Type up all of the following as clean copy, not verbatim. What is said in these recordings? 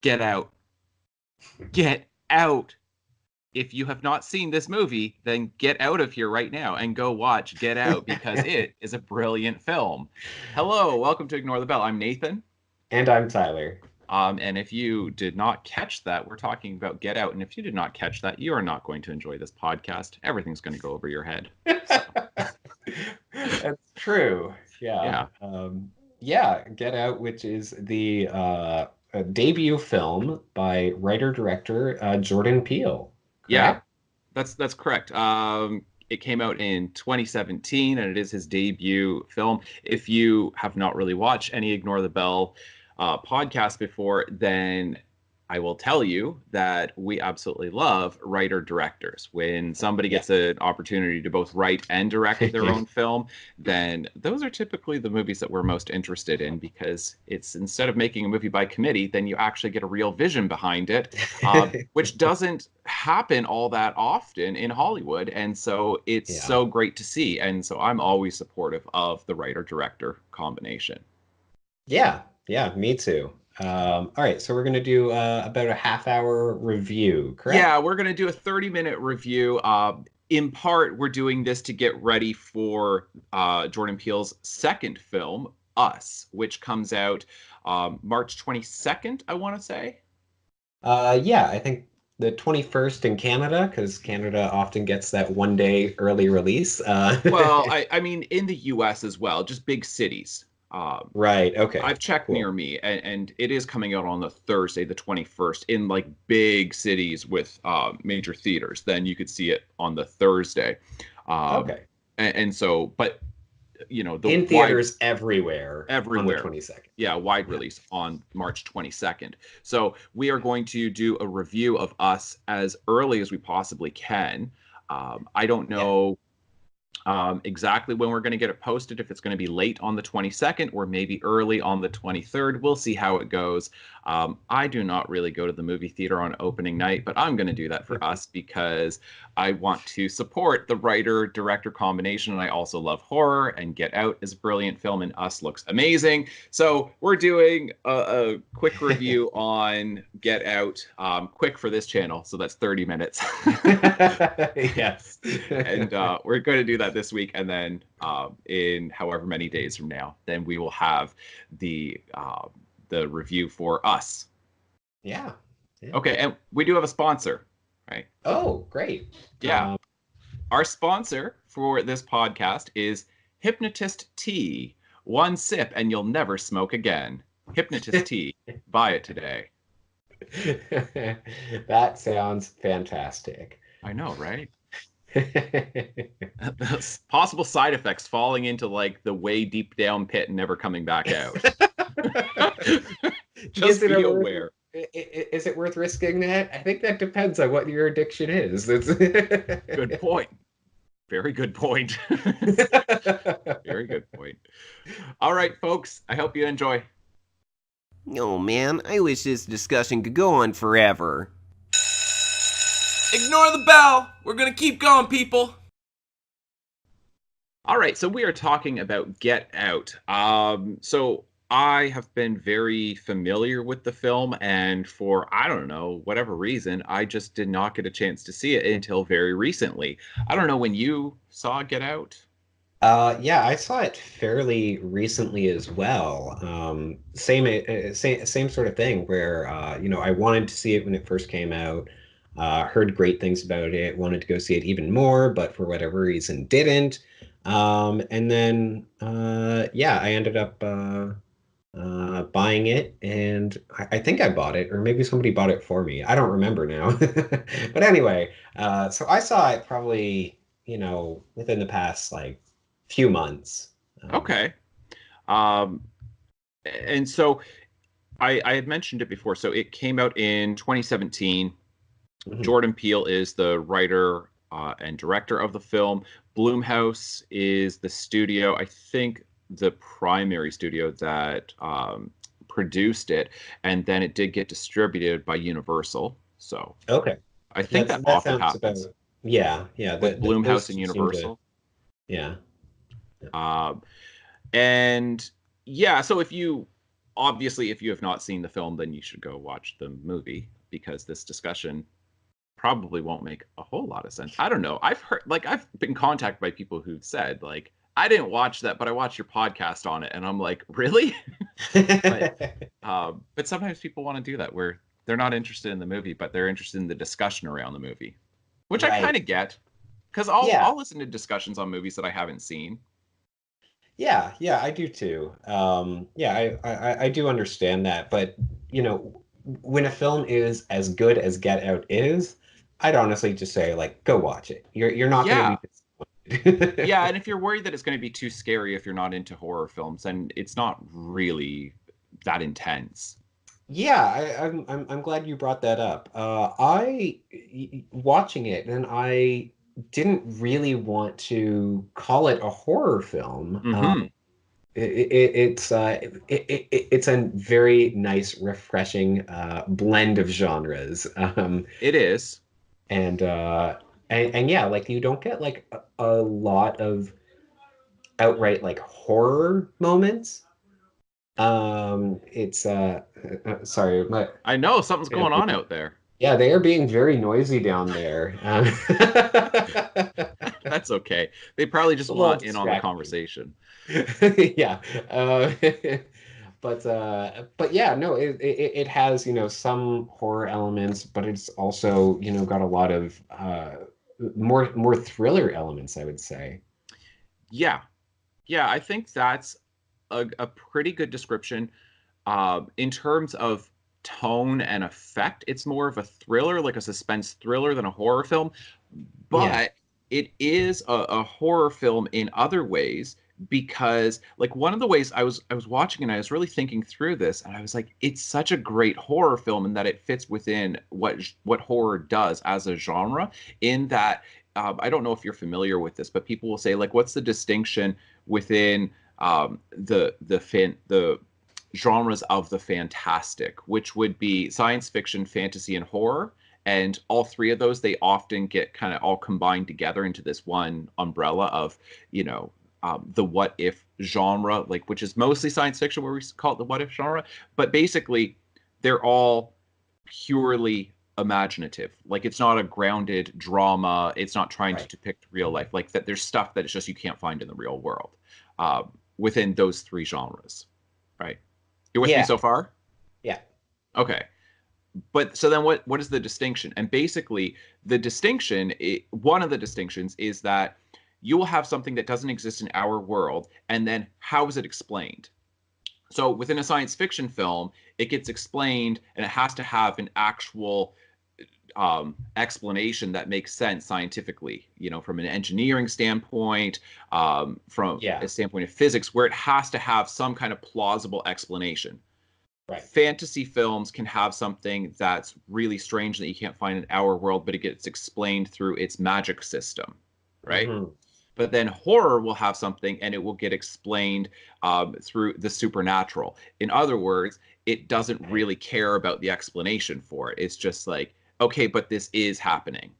Get out. Get out. If you have not seen this movie, then get out of here right now and go watch Get Out because it is a brilliant film. Hello, welcome to Ignore the Bell. I'm Nathan. And I'm Tyler. And if you did not catch that, we're talking about Get Out. And if you did not catch that, you are not going to enjoy this podcast. Everything's going to go over your head. That's true. Yeah. Get Out, which is the debut film by writer-director Jordan Peele. Yeah, Correct? that's correct. It came out in 2017, and it is his debut film. If you have not really watched any Ignore the Bell podcast before, then I will tell you that we absolutely love writer-directors. When somebody gets an opportunity to both write and direct their own film, then those are typically the movies that we're most interested in because it's instead of making a movie by committee, then you actually get a real vision behind it, which doesn't happen all that often in Hollywood. And so it's so great to see. And so I'm always supportive of the writer-director combination. Yeah, me too. All right, so we're going to do about a half-hour review, correct? Yeah, we're going to do a 30-minute review. In part, we're doing this to get ready for Jordan Peele's second film, Us, which comes out March 22nd, I want to say. I think the 21st in Canada, because Canada often gets that one-day early release. Well, I mean, in the US as well, just big cities. Right. Okay. I've checked near me, and it is coming out on the Thursday, the 21st, in like big cities with major theaters. Then you could see it on the Thursday. Okay. And so, but you know, in theaters everywhere on the 22nd. Yeah, wide release on March 22nd. So we are going to do a review of Us as early as we possibly can. I don't know. Exactly when we're going to get it posted, if it's going to be late on the 22nd or maybe early on the 23rd. We'll see how it goes. I do not really go to the movie theater on opening night, but I'm going to do that for Us because I want to support the writer-director combination, and I also love horror, and Get Out is a brilliant film, and Us looks amazing. So we're doing a quick review on Get Out, quick for this channel, so that's 30 minutes. Yes. And we're going to do that this week, and then in however many days from now, then we will have the review for Us. Yeah. Okay, and we do have a sponsor, right? Oh, great. Yeah. Our sponsor for this podcast is Hypnotist Tea. One sip and you'll never smoke again. Hypnotist Tea. Buy it today. That sounds fantastic. I know, right? Possible side effects: falling into like the way deep down pit and never coming back out. Just be aware. Is it worth risking that? I think that depends on what your addiction is. Good point. Very good point. Very good point. All right, folks. I hope you enjoy. Oh man, I wish this discussion could go on forever. Ignore the bell. We're gonna keep going, people. All right, so we are talking about Get Out. So I have been very familiar with the film, and for, I don't know, whatever reason, I just did not get a chance to see it until very recently. I don't know when you saw Get Out. I saw it fairly recently as well. Same sort of thing where I wanted to see it when it first came out. Heard great things about it, wanted to go see it even more, but for whatever reason didn't. And then I ended up buying it, and I think I bought it, or maybe somebody bought it for me. I don't remember now. But anyway, so I saw it probably, within the past like few months. Okay. And so I had mentioned it before. So it came out in 2017. Mm-hmm. Jordan Peele is the writer and director of the film. Blumhouse is the studio, I think the primary studio that produced it, and then it did get distributed by Universal. So okay, I think that often happens. With Blumhouse and Universal. Yeah. And yeah, so if you obviously, if you have not seen the film, then you should go watch the movie, because this discussion probably won't make a whole lot of sense. I don't know. I've heard, like, I've been contacted by people who've said, like, I didn't watch that, but I watched your podcast on it, and I'm like, really? But sometimes people want to do that, where they're not interested in the movie, but they're interested in the discussion around the movie, which I kind of get, because I'll listen to discussions on movies that I haven't seen. Yeah, I do too. Yeah, I do understand that, but when a film is as good as Get Out is, I'd honestly just say, like, go watch it. You're not going to be disappointed. Yeah, and if you're worried that it's going to be too scary if you're not into horror films, then it's not really that intense. Yeah, I'm glad you brought that up. Watching it, and I didn't really want to call it a horror film. Mm-hmm. It's a very nice, refreshing blend of genres. It is. And yeah, like, you don't get like a lot of outright like horror moments. It's sorry, I know something's going on out there. Yeah, they are being very noisy down there. That's okay. They probably just want in on the conversation. Yeah. But yeah, no, it has, some horror elements, but it's also, got a lot of more thriller elements, I would say. Yeah. I think that's a pretty good description. In terms of tone and effect, it's more of a thriller, like a suspense thriller, than a horror film. But it is a horror film in other ways, because, like, one of the ways I was watching and I was really thinking through this, and I was like, it's such a great horror film in that it fits within what horror does as a genre, in that I don't know if you're familiar with this, but people will say, like, what's the distinction within the genres of the fantastic, which would be science fiction, fantasy, and horror. And all three of those, they often get kind of all combined together into this one umbrella of, the what if genre, like, which is mostly science fiction, where we call it the what if genre. But basically, they're all purely imaginative. Like, it's not a grounded drama. It's not trying to depict real life. Like, that there's stuff that it's just you can't find in the real world within those three genres, right? You're with me so far? Yeah. Okay. But so then what is the distinction? And basically, one of the distinctions is that you will have something that doesn't exist in our world, and then how is it explained? So within a science fiction film, it gets explained, and it has to have an actual explanation that makes sense scientifically, from an engineering standpoint, from a standpoint of physics, where it has to have some kind of plausible explanation. Right. Fantasy films can have something that's really strange that you can't find in our world, but it gets explained through its magic system, right? Mm-hmm. But then horror will have something, and it will get explained through the supernatural. In other words, it doesn't really care about the explanation for it. It's just like, okay, but this is happening.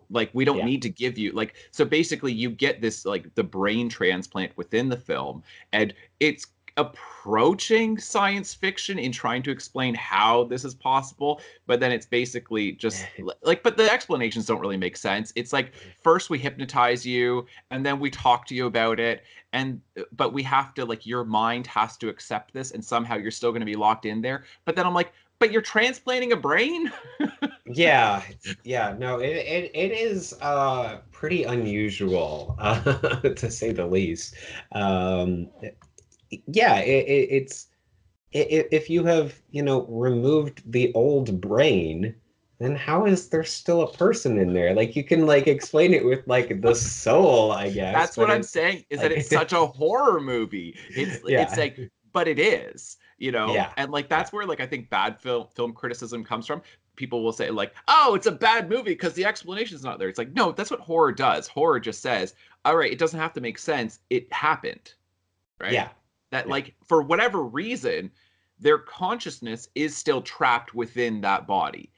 Like, we don't need to give you, like, so basically you get this, like, the brain transplant within the film, and it's approaching science fiction in trying to explain how this is possible, but then it's basically just like, but the explanations don't really make sense. It's like, first we hypnotize you, and then we talk to you about it, but we have to, like, your mind has to accept this, and somehow you're still going to be locked in there. But then I'm like, but you're transplanting a brain? Yeah, no, it is pretty unusual, to say the least. Yeah, it's if you have, removed the old brain, then how is there still a person in there? Like, you can, like, explain it with, like, the soul, I guess. That's what I'm saying, is that it's such a horror movie. It's like, but it is, and, like, that's where, like, I think bad film criticism comes from. People will say, like, oh, it's a bad movie because the explanation's not there. It's like, no, that's what horror does. Horror just says, all right, it doesn't have to make sense. It happened, right? Yeah. That, like, for whatever reason, their consciousness is still trapped within that body.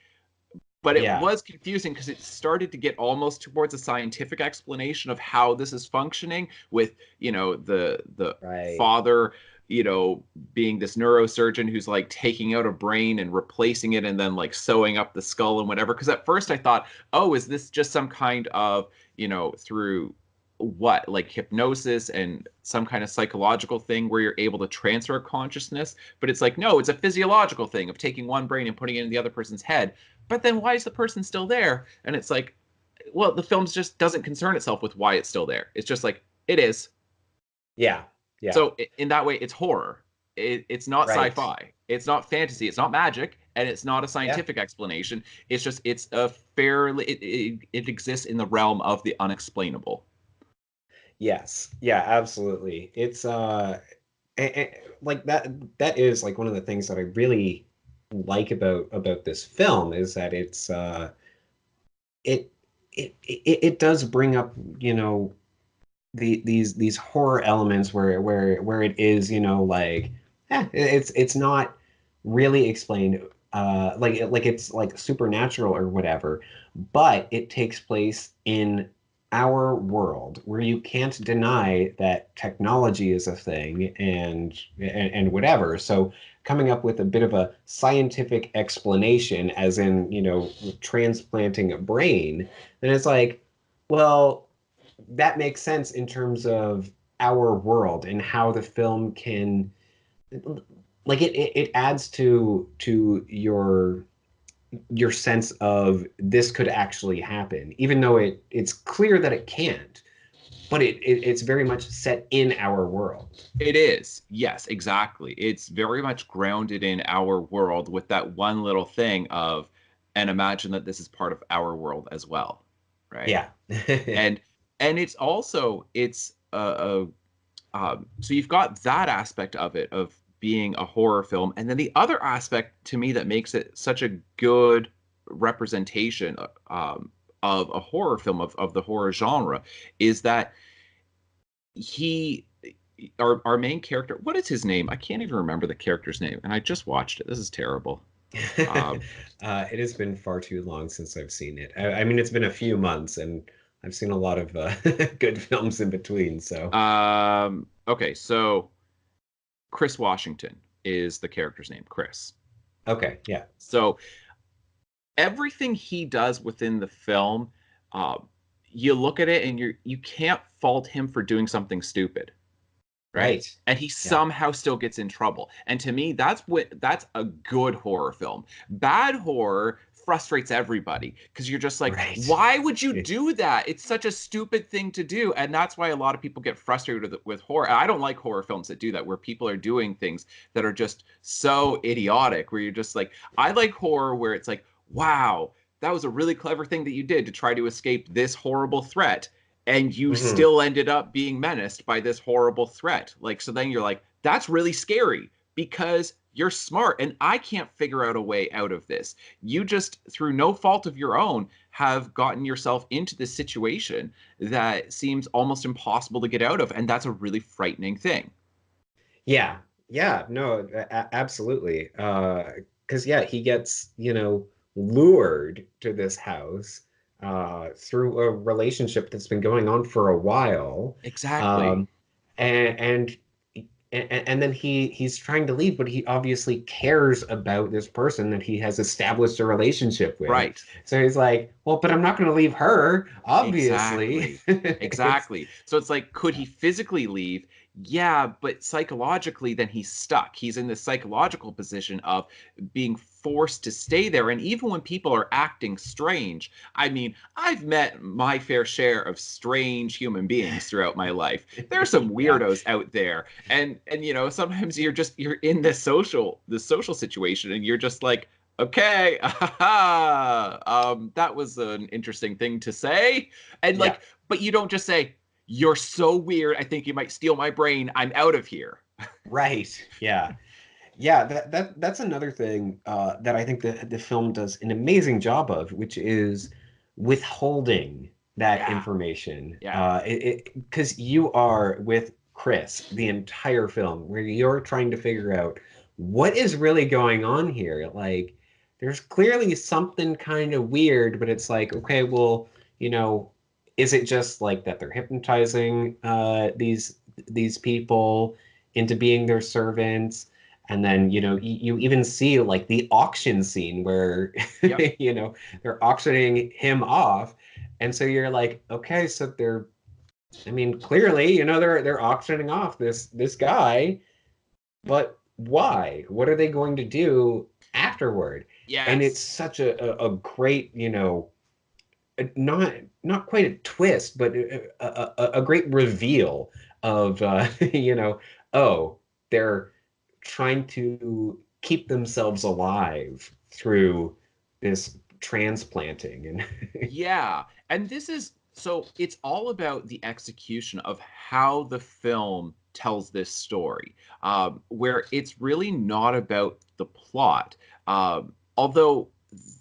But it was confusing because it started to get almost towards a scientific explanation of how this is functioning with, the father, you know, being this neurosurgeon who's like taking out a brain and replacing it and then like sewing up the skull and whatever. Because at first I thought, oh, is this just some kind of, you know, through what, like hypnosis and some kind of psychological thing where you're able to transfer consciousness? But it's like, no, it's a physiological thing of taking one brain and putting it in the other person's head. But then why is the person still there? And it's like, well, the film just doesn't concern itself with why it's still there. It's just like, it is. Yeah. Yeah. So in that way, it's horror. It's not Right. sci-fi. It's not fantasy. It's not magic, and it's not a scientific explanation. It's just it's a fairly it exists in the realm of the unexplainable. Yes. Yeah, absolutely. It's like that is like one of the things that I really like about this film is that it it does bring up, you know, these horror elements where it is, you know, like it's not really explained like it's like supernatural or whatever, but it takes place in our world where you can't deny that technology is a thing and whatever. So coming up with a bit of a scientific explanation, as in, you know, transplanting a brain, then it's like, well, that makes sense in terms of our world and how the film can, like, it adds to your sense of this could actually happen, even though it's clear that it can't, but it's very much set in our world. It is. Yes, exactly. It's very much grounded in our world with that one little thing of, and imagine that this is part of our world as well, right? Yeah. And it's also so you've got that aspect of it of being a horror film, and then the other aspect to me that makes it such a good representation of a horror film of the horror genre is that he our main character, what is his name? I can't even remember the character's name, and I just watched it. This is terrible. Um, It has been far too long since I've seen it. I mean, it's been a few months, and I've seen a lot of good films in between. So, okay, so Chris Washington is the character's name, Chris. okay, yeah, So everything he does within the film, uh, you look at it and you can't fault him for doing something stupid, right? right, And he yeah, somehow still gets in trouble. And to me, that's a good horror film. Bad horror frustrates everybody because you're just like, right, why would you do that? It's such a stupid thing to do. And that's why a lot of people get frustrated with horror. I don't like horror films that do that, where people are doing things that are just so idiotic, where you're just like, I like horror where it's like, wow, that was a really clever thing that you did to try to escape this horrible threat, and you hmm, still ended up being menaced by this horrible threat. Like, so then you're like, that's really scary because you're smart and I can't figure out a way out of this. You just, through no fault of your own, have gotten yourself into this situation that seems almost impossible to get out of. And that's a really frightening thing. yeah, yeah, no, absolutely. Because yeah, he gets, you know, lured to this house through a relationship that's been going on for a while. Exactly. Um, and and and then he's trying to leave, but he obviously cares about this person that he has established a relationship with. Right. So he's like, well, but I'm not going to leave her, obviously. Exactly. It's Exactly. So it's like, could he physically leave? Yeah, but psychologically, then he's stuck. He's in this psychological position of being forced to stay there. And even when people are acting strange, I mean, I've met my fair share of strange human beings throughout my life. There are some yeah, weirdos out there. And you know, sometimes you're in this social situation and you're just like, okay, that was an interesting thing to say. And yeah. like, but you don't just say, you're so weird, I think you might steal my brain, I'm out of here. Right. Yeah. Yeah, that's another thing that I think the film does an amazing job of, which is withholding that Yeah, information. yeah, Because you are with Chris the entire film, where you're trying to figure out what is really going on here. Like, there's clearly something kind of weird, but it's like, okay, well, you know, is it just like that they're hypnotizing these people? into being their servants. And then, you even see like the auction scene where, Yep. they're auctioning him off. And so you're like, okay, so I mean, clearly, they're auctioning off this guy, but why? What are they going to do afterward? And it's Yes. such a great, not not quite a twist, but a great reveal of oh, they're trying to keep themselves alive through this transplanting and Yeah. And this is so it's all about the execution of how the film tells this story, where it's really not about the plot. Although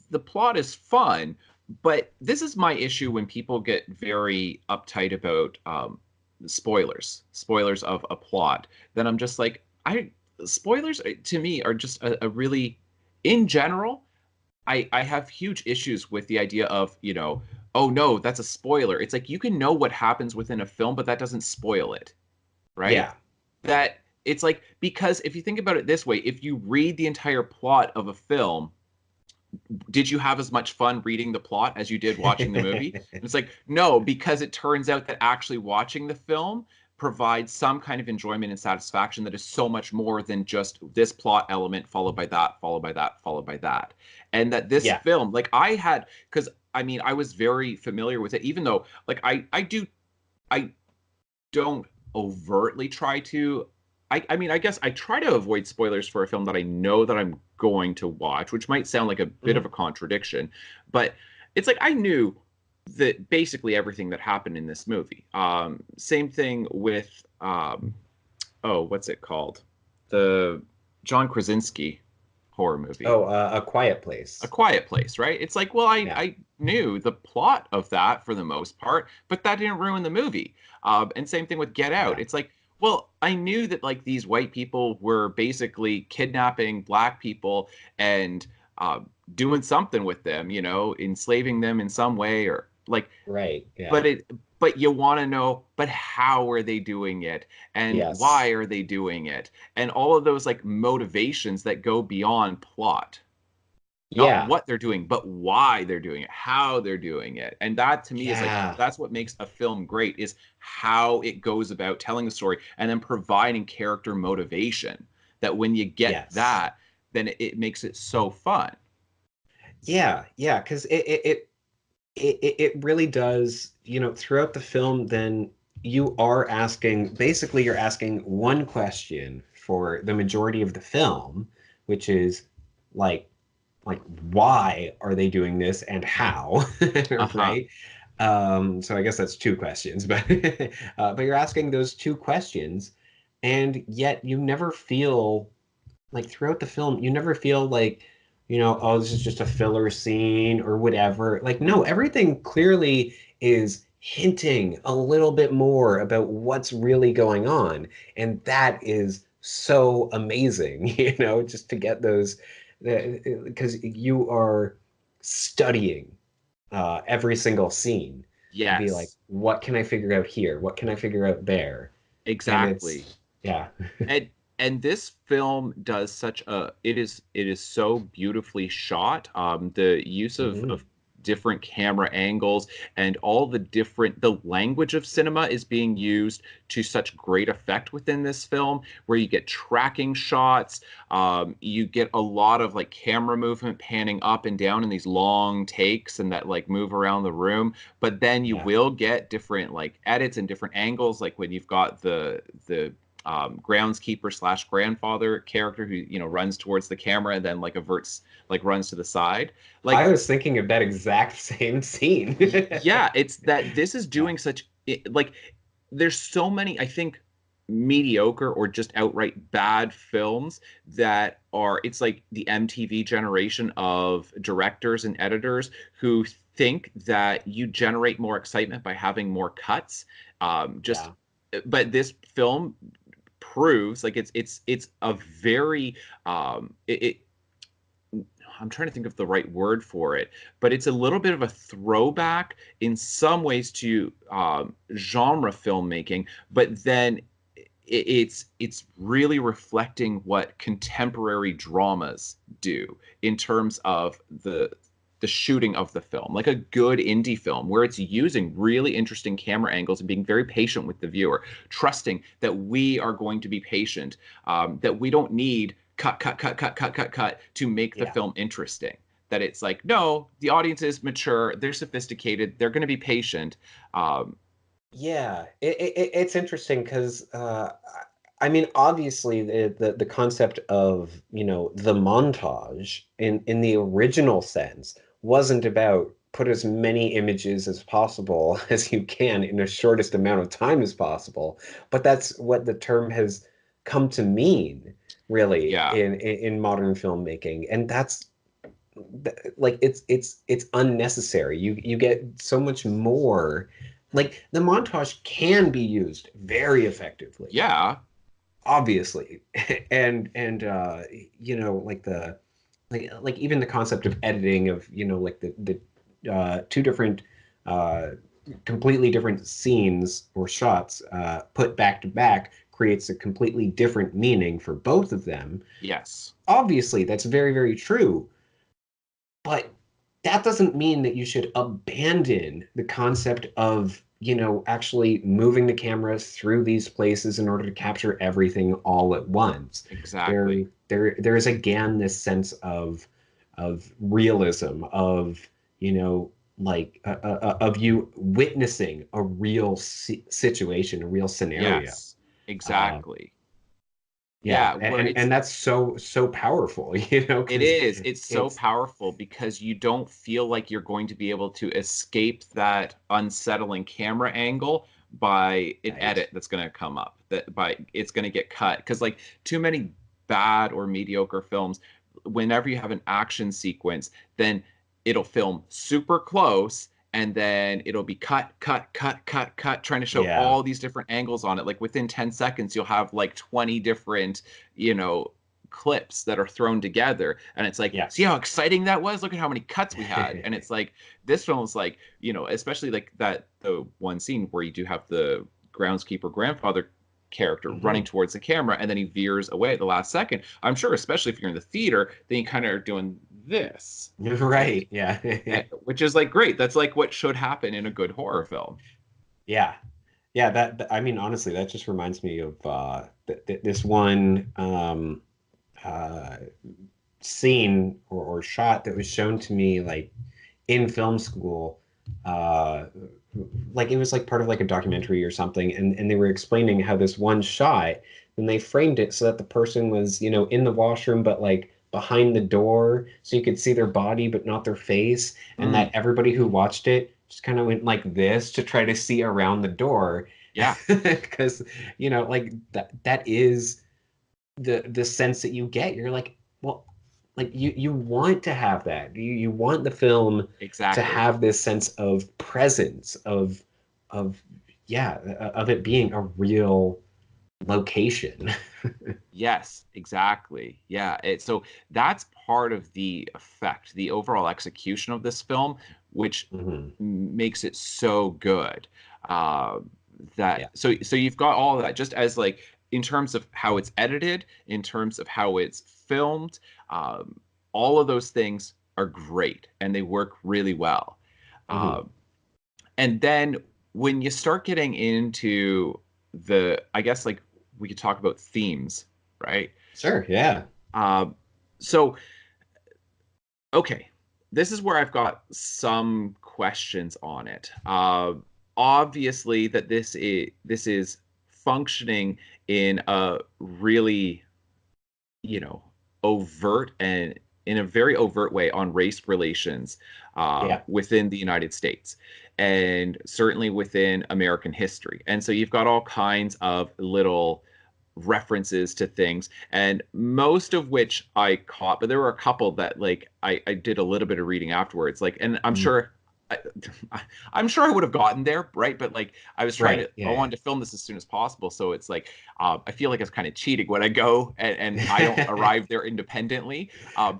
the plot is fun, but this is my issue when people get very uptight about spoilers of a plot. Then I'm just like, spoilers to me are just a really, in general, I have huge issues with the idea of, oh no, that's a spoiler. It's like you can know what happens within a film, but that doesn't spoil it, right? yeah, That it's like, because if you think about it this way, if you read the entire plot of a film, did you have as much fun reading the plot as you did watching the movie? And it's like, no, because it turns out that actually watching the film provides some kind of enjoyment and satisfaction that is so much more than just this plot element followed by that, followed by that, followed by that. And that this yeah, film, like I had, because I mean, I was very familiar with it, even though like I don't overtly try to. I mean, I guess I try to avoid spoilers for a film that I know that I'm going to watch, which might sound like a bit of mhm, a contradiction, but it's like I knew that basically everything that happened in this movie. Same thing with oh, what's it called? The John Krasinski horror movie. oh, A Quiet A Place. Quiet Place, right? It's like, well, Yeah, I knew the plot of that for the most part, but that didn't ruin the movie. And same thing with Get Out. yeah, It's like, well, I knew that like these white people were basically kidnapping black people and doing something with them, enslaving them in some way, or like, right, yeah, but you want to know, but how are they doing it, and why yes, are they doing it, and all of those like motivations that go beyond plot, not yeah, what they're doing, but why they're doing it, how they're doing it. And that to me is like, yeah, that's what makes a film great, is how it goes about telling the story and then providing character motivation. That when you get yes. that, then it makes it so fun. Yeah, yeah, because it really does, throughout the film, then you're asking one question for the majority of the film, which is like, like why are they doing this and how, Uh-huh. right? So I guess that's two questions, but but you're asking those two questions, and yet you never feel like throughout the film, you never feel like, oh, this is just a filler scene or whatever. Like, no, everything clearly is hinting a little bit more about what's really going on. And that is so amazing, just to get those, because you are studying every single scene to be like, Yes, what can I figure out here? What can I figure out there? And exactly. yeah. and and this film does such a, it is so beautifully shot, the use Mhm. of different camera angles and all the language of cinema is being used to such great effect within this film, where you get tracking shots, you get a lot of like camera movement panning up and down in these long takes and that like move around the room, but then you Yeah. will get different like edits and different angles, like when you've got the groundskeeper slash grandfather character who runs towards the camera and then like averts, like runs to the side, I like was thinking of that exact same scene. yeah, it's that this is Yeah, doing such like, there's so many, I think, mediocre or just outright bad films that are, it's like the MTV generation of directors and editors who think that you generate more excitement by having more cuts, just yeah, but this film proves like it's a very it I'm trying to think of the right word for it, but it's a little bit of a throwback in some ways to genre filmmaking, but then it's really reflecting what contemporary dramas do in terms of the shooting of the film, like a good indie film where it's using really interesting camera angles and being very patient with the viewer, trusting that we are going to be patient, that we don't need cut to make the Yeah. film interesting. That it's like, no, the audience is mature, they're sophisticated, they're going to be patient. Yeah, it's interesting because I mean, obviously, the concept of, the montage in the original sense wasn't about put as many images as possible as you can in the shortest amount of time as possible, but that's what the term has come to mean, really, Yeah, in modern filmmaking, and that's like it's unnecessary. You get so much more. Like the montage can be used very effectively, yeah, obviously, and like like even the concept of editing of like the two different uh completely different scenes or shots put back to back creates a completely different meaning for both of them. yes, Obviously, that's very, very true. But that doesn't mean that you should abandon the concept of, actually moving the camera through these places in order to capture everything all at once. There, exactly. there is again this sense of realism, of, of you witnessing a real situation, a real scenario. Yes, Uh, exactly. yeah, Yeah, where and that's so powerful, it because is. It's so it's powerful because you don't feel like you're going to be able to escape that unsettling camera angle by an right. edit that's going to come up. That by it's going to get cut because like too many bad or mediocre films, whenever you have an action sequence, then it'll film super close and then it'll be cut, trying to show Yeah. all these different angles on it. Like within 10 seconds, you'll have like 20 different, you know, clips that are thrown together and it's like see Yes. how exciting that was, look at how many cuts we had. And it's like this film is like, you know, especially like that the one scene where you do have the groundskeeper grandfather character running Mhm. towards the camera and then he veers away at the last second. I'm sure especially if you're in the theater then you kind of are doing this and, Right. Yeah. which is like great, that's like what should happen in a good horror film. Yeah. Yeah, I mean, honestly, that just reminds me of this one uh scene or shot that was shown to me like in film school. Uh like it was like part of like a documentary or something, and they were explaining how this one shot, and they framed it so that the person was, in the washroom but like behind the door so you could see their body but not their face, and that Mm, everybody who watched it just kind of went like this to try to see around the door. yeah, Because like that is the sense that you get. You're like, well, like you want to have that. You want the film to exactly. have this sense of presence, of yeah, of it being a real location. Yes, exactly. Yeah. So that's part of the effect, the overall execution of this film, which Mhm. makes it so good. Uh, Yeah. so you've got all of that just as like in terms of how it's edited, in terms of how it's filmed, um, all of those things are great and they work really well. Mhm. Um, and then when you start getting into I guess like we could talk about themes, right? Sure. Yeah. Um, so, okay, this is where I've got some questions on it. Obviously, that this is functioning in a really, you know, overt and in a very overt way on race relations Yeah. within the United States and certainly within American history. And so you've got all kinds of little references to things, and most of which I caught, but there were a couple that like I did a little bit of reading afterwards. Like, and I'm Mm. sure. I, I'm sure I would have gotten there, right? But like, Right. I Yeah. wanted to film this as soon as possible. So it's like, I feel like it's kind of cheating when I go and I don't Yeah. arrive there independently.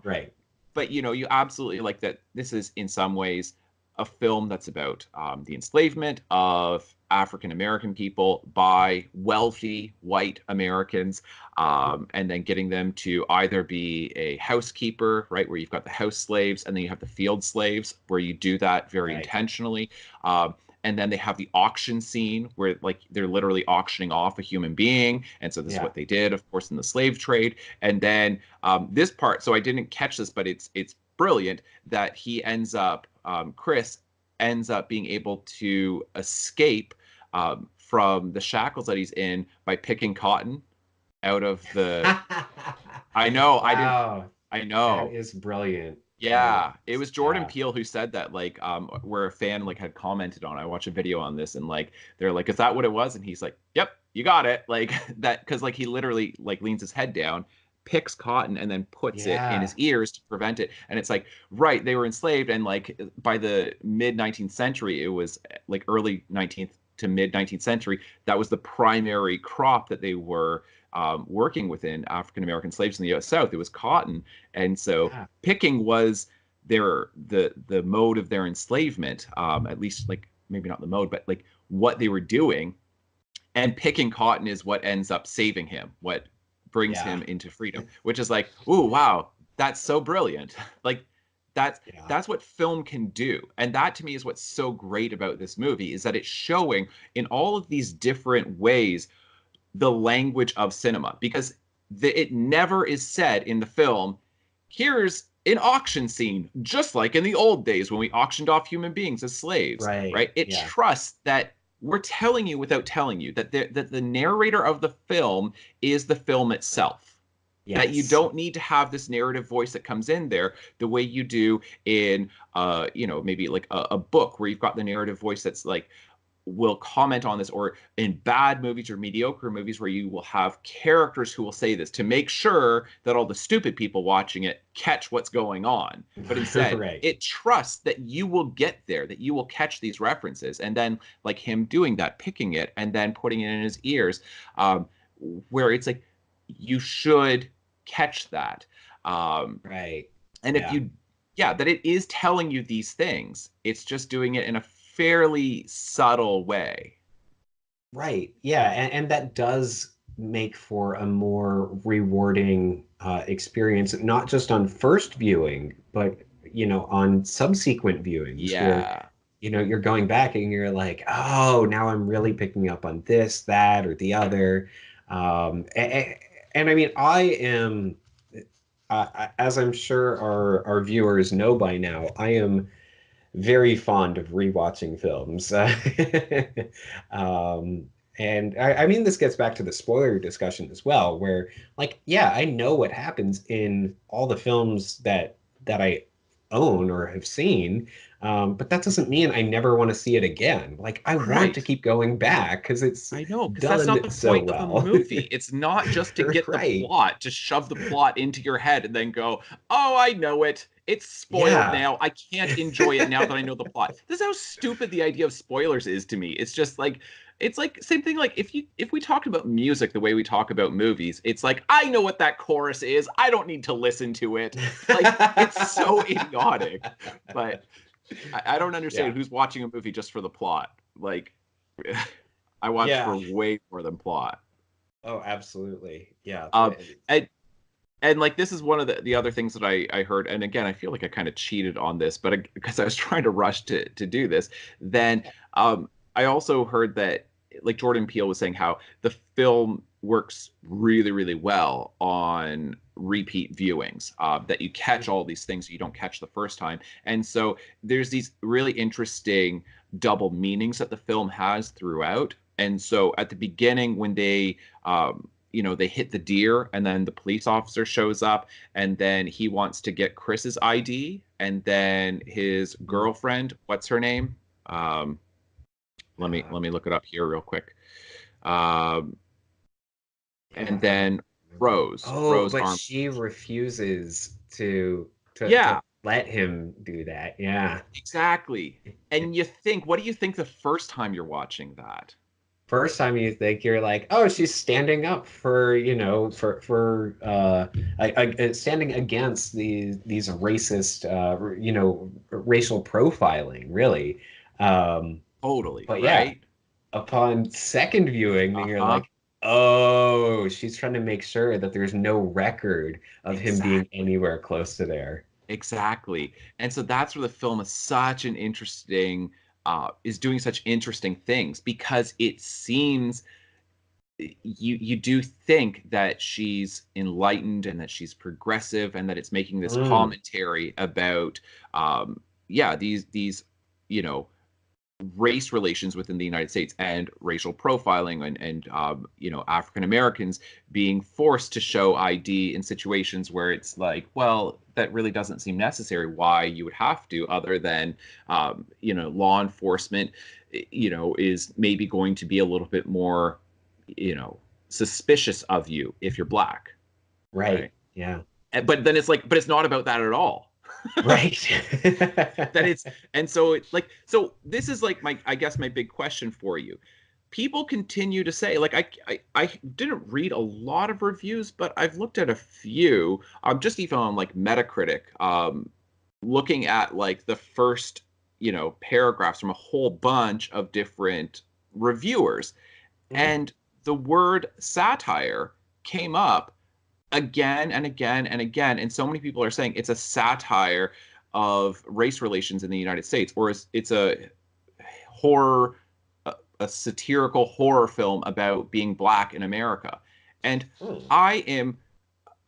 Right. But you know, you absolutely like that. This is in some ways a film that's about the enslavement of African American people by wealthy white Americans, and then getting them to either be a housekeeper, right, where you've got the house slaves, and then you have the field slaves, where you do that very Right. intentionally. And then they have the auction scene where like they're literally auctioning off a human being, and so this is Yeah. what they did, of course, in the slave trade. And then this part, so I didn't catch this, but it's brilliant that he ends up, Chris ends up being able to escape from the shackles that he's in by picking cotton out of the. I know, I didn't. Wow, I that know. is brilliant. Yeah, it was Jordan Yeah. Peele who said that, like, where a fan like had commented on. I watched a video on this, and like they're like, "Is that what it was?" And he's like, "Yep, you got it." Like that, because like he literally like leans his head down, picks cotton, and then puts it in Yeah. his ears to prevent it. And it's like, right, they were enslaved, and like by the mid 19th century, it was like early 19th to mid 19th century. That was the primary crop that they were working within African American slaves in the U.S. South. It was cotton, and so Yeah. picking was the mode of their enslavement, at least like maybe not the mode, but like what they were doing. And picking cotton is what ends up saving him, what brings Yeah. him into freedom, which is like, ooh, wow, that's so brilliant. Like that's Yeah. that's what film can do. And that to me is what's so great about this movie, is that it's showing in all of these different ways the language of cinema, because it never is said in the film, here's an auction scene, just like in the old days when we auctioned off human beings as slaves, Right. right? It Yeah. trusts that we're telling you without telling you, that the narrator of the film is the film itself. That you Yes. don't need to have this narrative voice that comes in there the way you do in, maybe like a book where you've got the narrative voice that's like, will comment on this, or in bad movies or mediocre movies where you will have characters who will say this to make sure that all the stupid people watching it catch what's going on. But instead, Right. it trusts that you will get there, that you will catch these references. And then like him doing that, picking it and then putting it in his ears, where it's like, you should catch that. Right. And if Yeah. you, yeah, that it is telling you these things, it's just doing it in a fairly subtle way. Right. Yeah. And that does make for a more rewarding experience, not just on first viewing, but, on subsequent viewings where, Yeah. you're going back and you're like, oh, now I'm really picking up on this, that, or the other. And I mean, I am, as I'm sure our viewers know by now, I am very fond of rewatching films. Um, and I mean, this gets back to the spoiler discussion as well, where like, yeah, I know what happens in all the films that I own or have seen, but that doesn't mean I never want to see it again. Like, I want to Right. keep going back because it's I know, because that's not done the so point of a well. movie. It's not just to get the Right. plot, to shove the plot into your head and then go, oh, I know it. It's spoiled Yeah. now. I can't enjoy it now that I know the plot. This is how stupid the idea of spoilers is to me. It's just like, it's like same thing like if we talked about music the way we talk about movies, it's like, I know what that chorus is. I don't need to listen to it. Like, it's so idiotic. But I don't Yeah. understand who's watching a movie just for the plot. Like, I watch Yeah. for way more than plot. Oh, absolutely. Yeah. Um, and and like this is one of the other things that I heard, and again I feel like I kind of cheated on this, but because I was trying to rush to do this, then I also heard that like Jordan Peele was saying how the film works really really well on repeat viewings, that you catch all these things you don't catch the first time. And so there's these really interesting double meanings that the film has throughout. And so at the beginning when they hit the deer and then the police officer shows up and then he wants to get Chris's ID, and then his girlfriend, what's her name? Let me look it up here real quick. Um, and I don't then remember. Oh, Rose but Arm. she refuses to Yeah, let him do that. Yeah. exactly. And you think, what do you think the first time you're watching that? first time you think, you're like, oh, she's standing up for, standing against these racist, racial profiling, really. Um, Totally, but yeah, right? upon second viewing, then you're Uh-huh. like, oh, she's trying to make sure that there's no record of him being Exactly. anywhere close to there. Exactly. And so that's where the film is such an interesting is doing such interesting things because it seems you do think that she's enlightened and that she's progressive and that it's making this Mm, commentary about yeah, these you know race relations within the United States and racial profiling and African Americans being forced to show ID in situations where it's like, well, that really doesn't seem necessary. Why you would have to, other than law enforcement, is maybe going to be a little bit more, you know, suspicious of you if you're black, right? right. Yeah. But then it's like, but it's not about that at all. Right. That it's and so it's like so this is like my I guess my big question for you. People continue to say like I didn't read a lot of reviews, but I've looked at a few. Just even on like Metacritic, looking at like the first paragraphs from a whole bunch of different reviewers, Mm. and the word satire came up again and again and again. And so many people are saying it's a satire of race relations in the United States, or it's a horror, a satirical horror film about being black in America. And Mm. I am,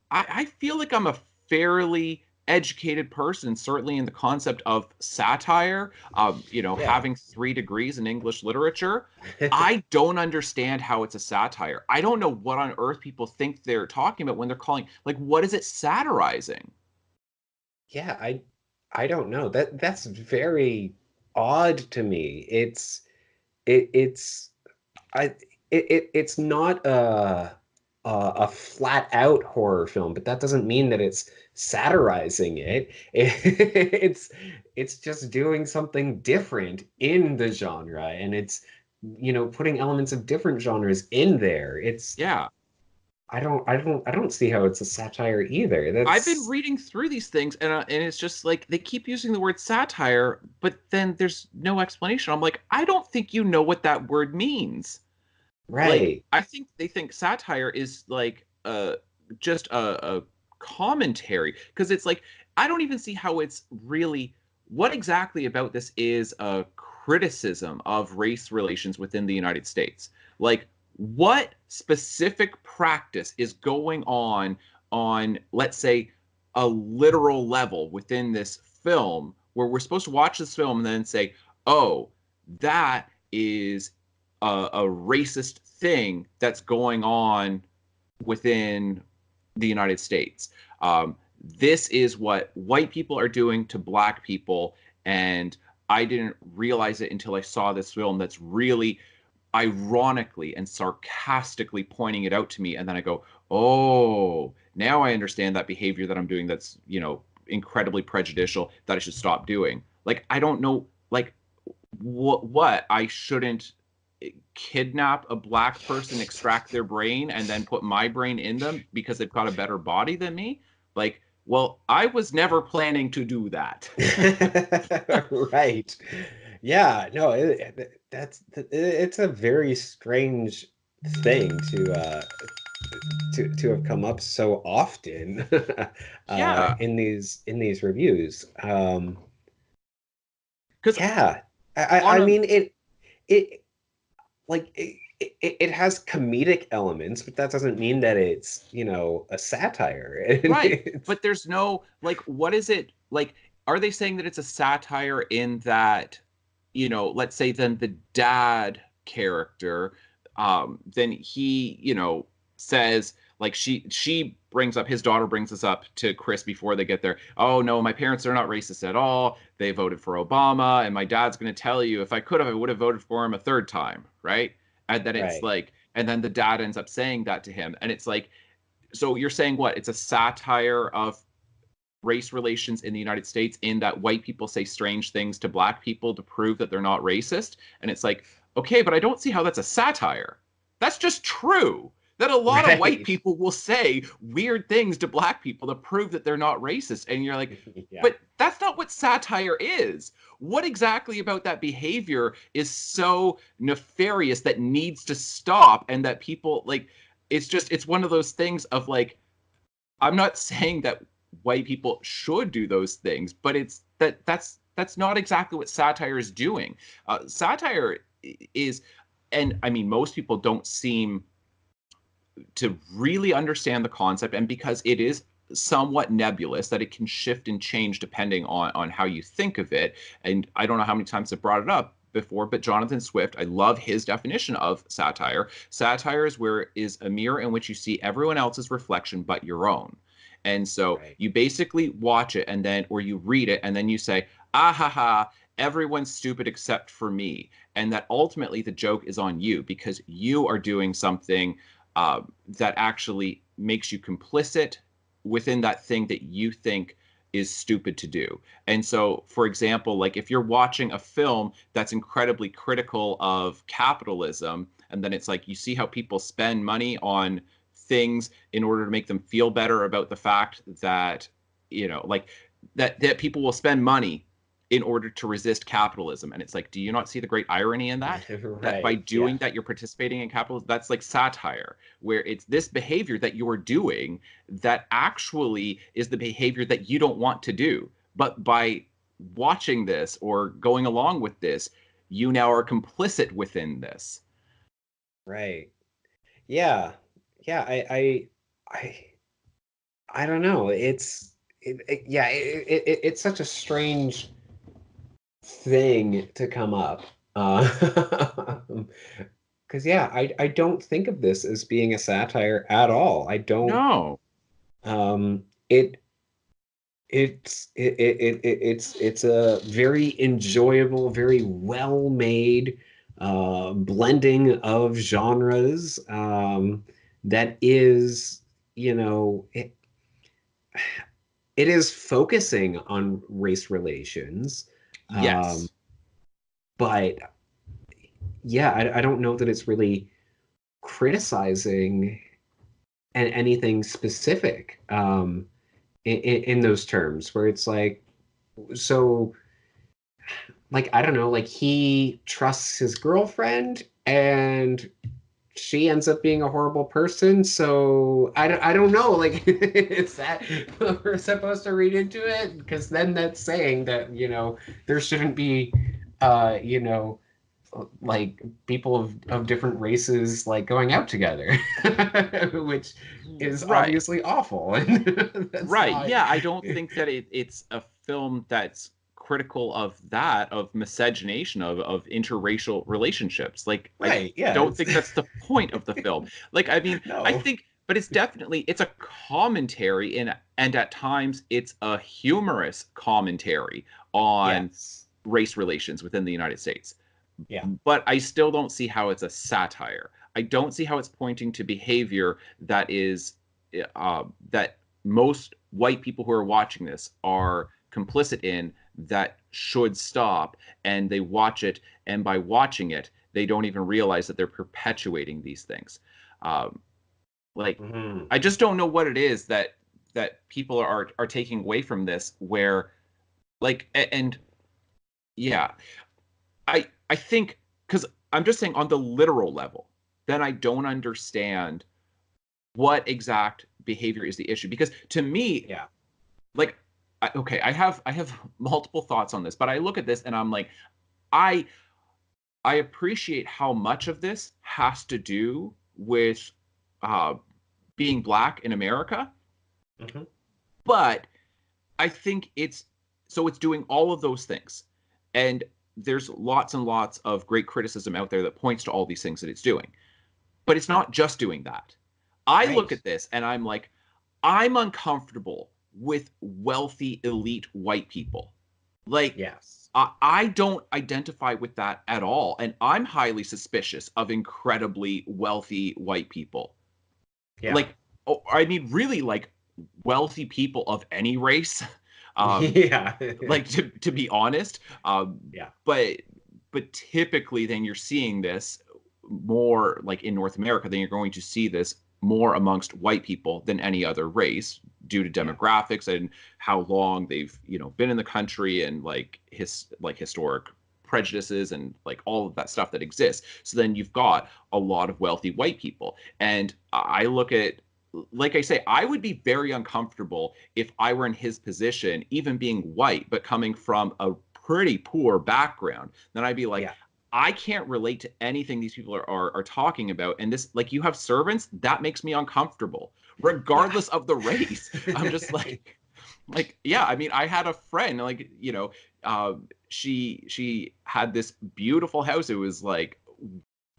I feel like I'm a fairly educated person, certainly in the concept of satire, Yeah. having 3 degrees in English literature. I don't understand how it's a satire. I don't know what on earth people think they're talking about when they're calling, like, what is it satirizing? Yeah, I don't know. That's very odd to me. It's I it's not a flat out horror film, but that doesn't mean that it's satirizing it. It's just doing something different in the genre, and it's putting elements of different genres in there. It's Yeah. I don't see how it's a satire either. I've been That's reading through these things and it's just like they keep using the word satire, but then there's no explanation. I'm like, I don't think you know what that word means. Like right. I think they think satire is like just a commentary because it's like I don't even see how it's really what exactly about this is a criticism of race relations within the United States. Like what specific practice is going on let's say a literal level within this film where we're supposed to watch this film and then say, "Oh, that is a racist thing that's going on within the United States. This is what white people are doing to black people, and I didn't realize it until I saw this film that's really ironically and sarcastically pointing it out to me. And then I go, oh, now I understand that behavior that I'm doing that's, incredibly prejudicial that I should stop doing. Like, I don't know, like, what I shouldn't kidnap a black person, extract their brain, and then put my brain in them because they've got a better body than me. Like, well, I was never planning to do that. Right. Yeah, no, it's a very strange thing to have come up so often Yeah, in these reviews. because Yeah. on I a mean it like it has comedic elements, but that doesn't mean that it's, a satire. And right, but there's no like, what is it like? Are they saying that it's a satire in that, let's say then the dad character, then he, says like she brings up his daughter brings this up to Chris before they get there. Oh no, my parents are not racist at all. They voted for Obama, and my dad's going to tell you if I could have, I would have voted for him a third time, right? And then it's right. like, and then the dad ends up saying that to him, and it's like so you're saying what? It's a satire of race relations in the United States, in that white people say strange things to black people to prove that they're not racist. And it's like, okay, but I don't see how that's a satire. That's just true. That a lot of white Right. people will say weird things to black people to prove that they're not racist. And you're like, Yeah. but that's not what satire is. What exactly about that behavior is so nefarious that needs to stop, and that people like, it's one of those things of like, I'm not saying that white people should do those things, but that's not exactly what satire is doing. Satire is, and I mean, most people don't seem to really understand the concept, and because it is somewhat nebulous, that it can shift and change depending on how you think of it. And I don't know how many times I've brought it up before, but Jonathan Swift, I love his definition of satire. Satire is where it is a mirror in which you see everyone else's reflection but your own. And so Right. you basically watch it, and then, or you read it, and then you say, ah ha ha, everyone's stupid except for me. And that ultimately the joke is on you, because you are doing something that actually makes you complicit within that thing that you think is stupid to do. And so, for example, like if you're watching a film that's incredibly critical of capitalism, and then it's like you see how people spend money on things in order to make them feel better about the fact that, like that people will spend money in order to resist capitalism. And it's like, do you not see the great irony in that? That by Right. Yeah. doing that, you're participating in capitalism. That's like satire, where it's this behavior that you're doing that actually is the behavior that you don't want to do. But by watching this or going along with this, you now are complicit within this. Right. Yeah. Yeah. I I don't know. Yeah. It's such a strange thing to come up. Because yeah, I don't think of this as being a satire at all. I don't. No. It it's a very enjoyable, very well made blending of genres that is, you know, it is focusing on race relations. Um, Yes. but yeah, I don't know that it's really criticizing anything specific in those terms, where it's like, so like, I don't know, like he trusts his girlfriend and she ends up being a horrible person. So I don't know, like, is that what we're supposed to read into it? Because then that's saying that, there shouldn't be, uh, you know, like people of different races like going out together, which is Right. obviously awful. And that's Right. not. Yeah, I don't think that it's a film that's critical of that, of miscegenation, of interracial relationships. Like, I Right, yeah, don't think that's the point of the film. Like, I mean, I no. think, but it's a commentary, and at times it's a humorous commentary on Yes. race relations within the United States. Yeah. But I still don't see how it's a satire. I don't see how it's pointing to behavior that is that most white people who are watching this are complicit in, that should stop. And they watch it, and by watching it, they don't even realize that they're perpetuating these things. Um, like, Mhm. I just don't know what it is that people are taking away from this, where like and yeah, I think, because I'm just saying on the literal level, then I don't understand what exact behavior is the issue. Because to me, Yeah. like, okay, I have multiple thoughts on this, but I look at this and I'm like, I I appreciate how much of this has to do with uh, being black in America, Mhm. but I think it's doing all of those things. And there's lots and lots of great criticism out there that points to all these things that it's doing. But it's not just doing that. I look Right. at this and I'm like, I'm uncomfortable with wealthy elite white people. Like, Yes. I don't identify with that at all. And I'm highly suspicious of incredibly wealthy white people. Yeah. Like, oh, I mean, really, like wealthy people of any race. Yeah. Like to be honest. Yeah. But typically then you're seeing this more like in North America, then you're going to see this more amongst white people than any other race due to Yeah. demographics and how long they've, been in the country and historic prejudices and like all of that stuff that exists. So then you've got a lot of wealthy white people. And I look at, like I say, I would be very uncomfortable if I were in his position, even being white, but coming from a pretty poor background. Then I'd be like, Yeah. I can't relate to anything these people are talking about. And this, like, you have servants, that makes me uncomfortable, regardless of the race. I'm just yeah, I mean, I had a friend, like, she had this beautiful house. It was like,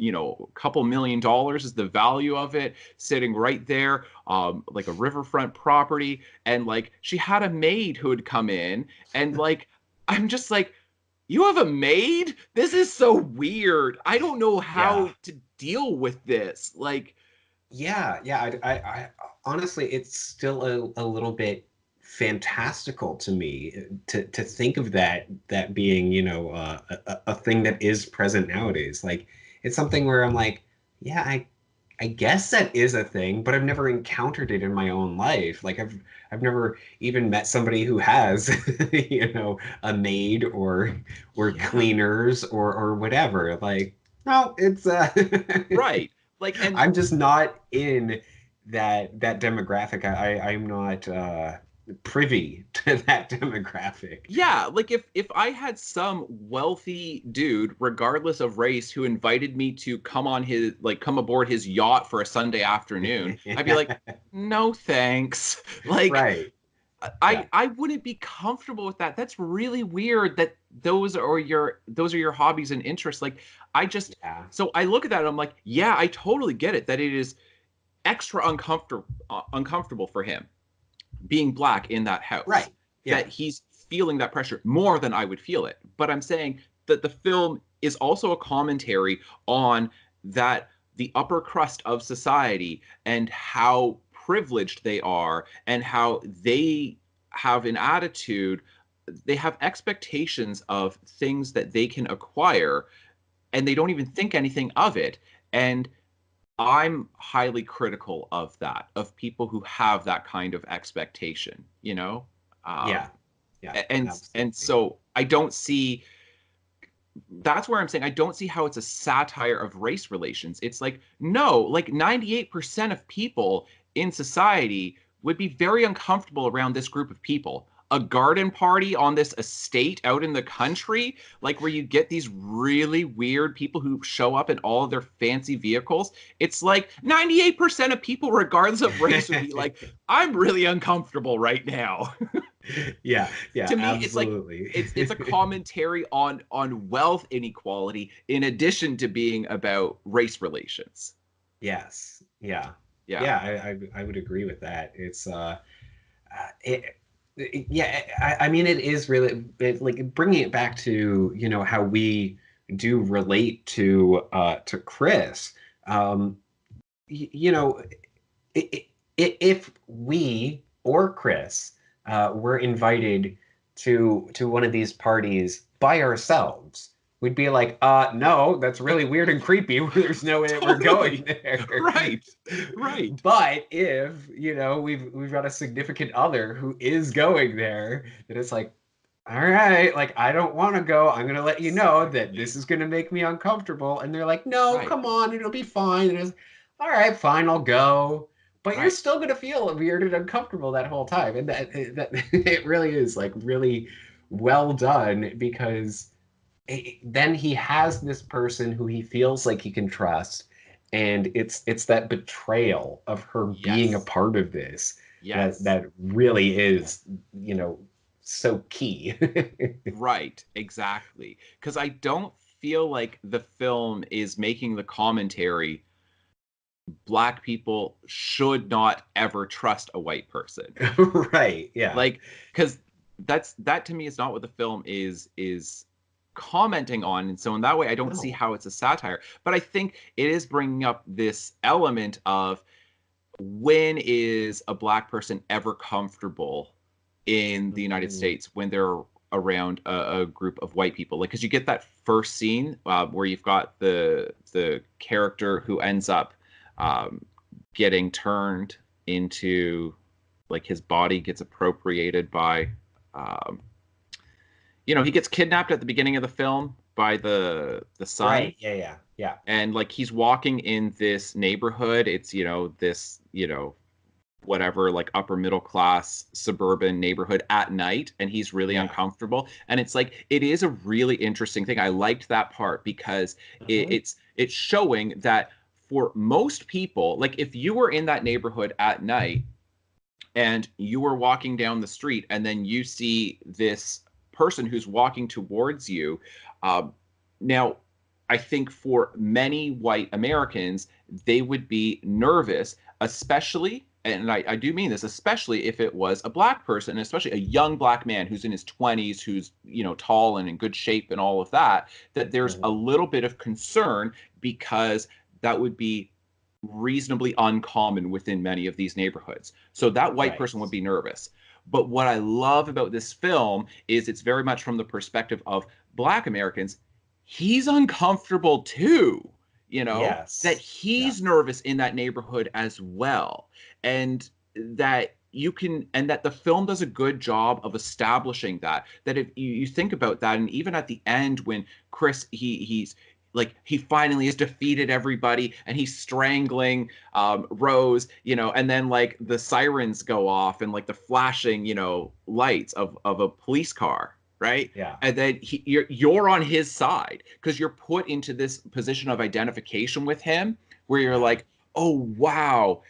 a couple $1 million is the value of it, sitting right there, like a riverfront property. And like, she had a maid who would come in, and like, I'm just like, you have a maid? This is so weird. I don't know Yeah. how to deal with this. Like, Yeah, yeah. I honestly, it's still a little bit fantastical to me to think of that being, a thing that is present nowadays. Like, it's something where I'm like, yeah, I guess that is a thing, but I've never encountered it in my own life. Like, I've never even met somebody who has, a maid or yeah, cleaners or whatever. Like, no, it's right. Like, and I'm just not in that demographic. I'm not privy to that demographic. yeah, like if I had some wealthy dude, regardless of race, who invited me to come aboard his yacht for a Sunday afternoon, I'd be like, no thanks. Like, Right. I Yeah. I wouldn't be comfortable with that. That's really weird that those are your hobbies and interests. Like, I just Yeah. so I look at that and I'm like, yeah, I totally get it that it is extra uncomfortable for him being black in that house, Right. that Yeah. he's feeling that pressure more than I would feel it. But I'm saying that the film is also a commentary on that, the upper crust of society, and how privileged they are, and how they have an attitude, they have expectations of things that they can acquire, and they don't even think anything of it. And I'm highly critical of that, of people who have that kind of expectation, Yeah. Um, Yeah. and Absolutely. so I don't see, that's where I'm saying I don't see how it's a satire of race relations. It's like, no, like 98% of people in society would be very uncomfortable around this group of people. A garden party on this estate out in the country, like where you get these really weird people who show up in all of their fancy vehicles. It's like 98% of people, regardless of race, would be like, I'm really uncomfortable right now. Yeah. Yeah. To me, it's like Absolutely. it's a commentary on wealth inequality, in addition to being about race relations. Yes. Yeah. Yeah. Yeah. I would agree with that. It's it, yeah, I mean, it is really like bringing it back to, how we do relate to Chris. Um, you know, if we or Chris were invited to one of these parties by ourselves, we'd be like, no, that's really weird and creepy. There's no way that we're going Totally. there. Right. Right. But if, we've got a significant other who is going there, then it's like, all right, like I don't want to go. I'm gonna let you know that Exactly. this is gonna make me uncomfortable. And they're like, no, Right. come on, it'll be fine. And it's all right, fine, I'll go. But you're Right. still gonna feel weird and uncomfortable that whole time. And that it really is like really well done because then he has this person who he feels like he can trust, and it's that betrayal of her being a Yes. part of this that Yes. that really is, so key. Right. Exactly. Because I don't feel like the film is making the commentary, black people should not ever trust a white person. Right, yeah. Like, because that to me is not what the film is commenting on. And so in that way, I don't see No. how it's a satire. But I think it is bringing up this element of, when is a black person ever comfortable in the United Mhm. States when they're around a group of white people? Like, because you get that first scene where you've got the character who ends up um, getting turned into, like, his body gets appropriated by um, he gets kidnapped at the beginning of the film by the son, Right. Yeah. Yeah. Yeah. and like he's walking in this neighborhood. It's this whatever, like upper middle class suburban neighborhood at night, and he's really Yeah. uncomfortable. And it's like, it is a really interesting thing. I liked that part because Mhm. it's showing that for most people, like if you were in that neighborhood at night and you were walking down the street and then you see this person who's walking towards you, um, now I think for many white Americans, they would be nervous, especially, and I do mean this, especially if it was a black person, especially a young black man who's in his 20s, who's, tall and in good shape and all of that, that there's a Mhm. little bit of concern because that would be reasonably uncommon within many of these neighborhoods. So that white Right. person would be nervous. But what I love about this film is it's very much from the perspective of black Americans. He's uncomfortable too, that Yes. Yeah. he's nervous in that neighborhood as well. And that the film does a good job of establishing that if you think about that, and even at the end when Chris he's like, he finally has defeated everybody and he's strangling Rose, and then like the sirens go off and like the flashing, lights of a police car, right? Yeah. And then you're on his side because you're put into this position of identification with him where you're Yeah. like, oh wow,